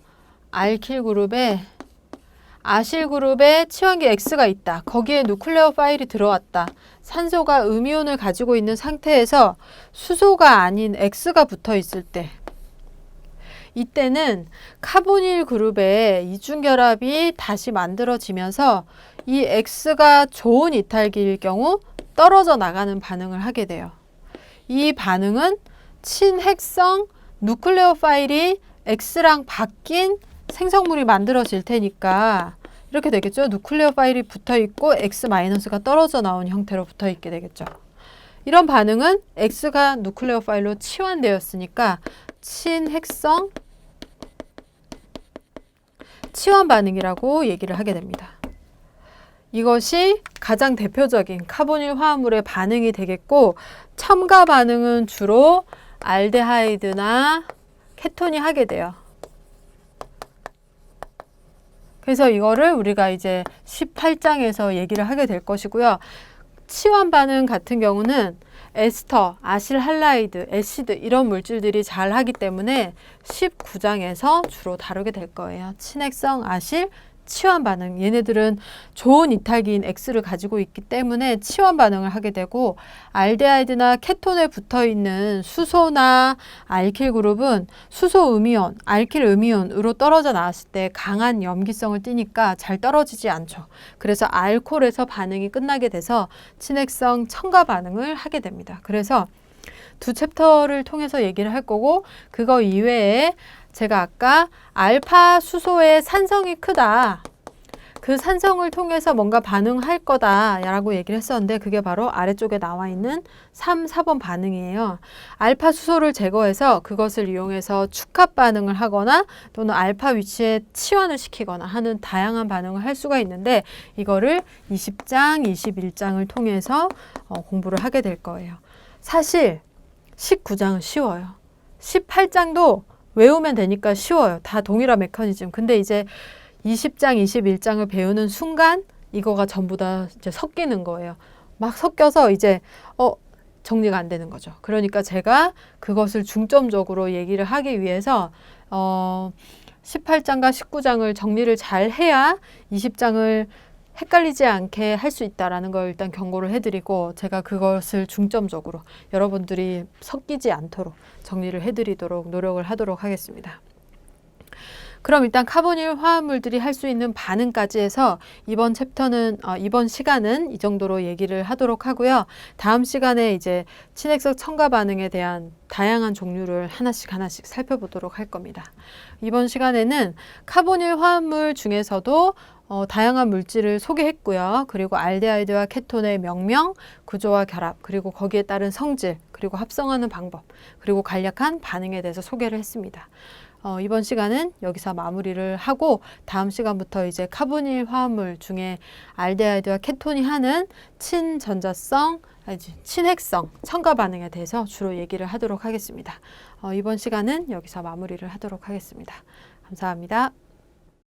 알킬 그룹에 아실 그룹에 치환계 X가 있다. 거기에 누클레오 파일이 들어왔다. 산소가 음이온을 가지고 있는 상태에서 수소가 아닌 X가 붙어 있을 때, 이때는 카보닐 그룹의 이중결합이 다시 만들어지면서 이 X가 좋은 이탈기일 경우 떨어져 나가는 반응을 하게 돼요. 이 반응은 친핵성 누클레오 파일이 X랑 바뀐 생성물이 만들어질 테니까 이렇게 되겠죠. 누클레오 파일이 붙어 있고 X-가 떨어져 나온 형태로 붙어 있게 되겠죠. 이런 반응은 X가 누클레오 파일로 치환되었으니까 친핵성 치환 반응이라고 얘기를 하게 됩니다. 이것이 가장 대표적인 카보닐 화합물의 반응이 되겠고, 첨가 반응은 주로 알데하이드나 케톤이 하게 돼요. 그래서 이거를 우리가 이제 18장에서 얘기를 하게 될 것이고요. 치환 반응 같은 경우는 에스터, 아실할라이드, 애시드 이런 물질들이 잘 하기 때문에 19장에서 주로 다루게 될 거예요. 친핵성 아실 치환 반응, 얘네들은 좋은 이탈기인 X를 가지고 있기 때문에 치환 반응을 하게 되고, 알데하이드나 케톤에 붙어 있는 수소나 알킬 그룹은 수소 음이온, 알킬 음이온으로 떨어져 나왔을 때 강한 염기성을 띠니까 잘 떨어지지 않죠. 그래서 알코올에서 반응이 끝나게 돼서 친핵성 첨가 반응을 하게 됩니다. 그래서 두 챕터를 통해서 얘기를 할 거고, 그거 이외에 제가 아까 알파 수소의 산성이 크다. 그 산성을 통해서 뭔가 반응할 거다라고 얘기를 했었는데 그게 바로 아래쪽에 나와 있는 3, 4번 반응이에요. 알파 수소를 제거해서 그것을 이용해서 축합 반응을 하거나 또는 알파 위치에 치환을 시키거나 하는 다양한 반응을 할 수가 있는데 이거를 20장, 21장을 통해서 공부를 하게 될 거예요. 사실 19장은 쉬워요. 18장도 외우면 되니까 쉬워요. 다 동일한 메커니즘. 근데 이제 20장, 21장을 배우는 순간 이거가 전부 다 이제 섞이는 거예요. 막 섞여서 이제 정리가 안 되는 거죠. 그러니까 제가 그것을 중점적으로 얘기를 하기 위해서 18장과 19장을 정리를 잘 해야 20장을 헷갈리지 않게 할 수 있다라는 걸 일단 경고를 해드리고 제가 그것을 중점적으로 여러분들이 섞이지 않도록 정리를 해드리도록 노력을 하도록 하겠습니다. 그럼 일단 카보닐 화합물들이 할 수 있는 반응까지 해서 이번 시간은 이 정도로 얘기를 하도록 하고요. 다음 시간에 이제 친핵성 첨가 반응에 대한 다양한 종류를 하나씩 살펴보도록 할 겁니다. 이번 시간에는 카보닐 화합물 중에서도 다양한 물질을 소개했고요. 그리고 알데하이드와 케톤의 명명, 구조와 결합, 그리고 거기에 따른 성질, 그리고 합성하는 방법, 그리고 간략한 반응에 대해서 소개를 했습니다. 이번 시간은 여기서 마무리를 하고 다음 시간부터 이제 카보닐 화합물 중에 알데하이드와 케톤이 하는 친핵성 첨가 반응에 대해서 주로 얘기를 하도록 하겠습니다. 이번 시간은 여기서 마무리를 하도록 하겠습니다. 감사합니다.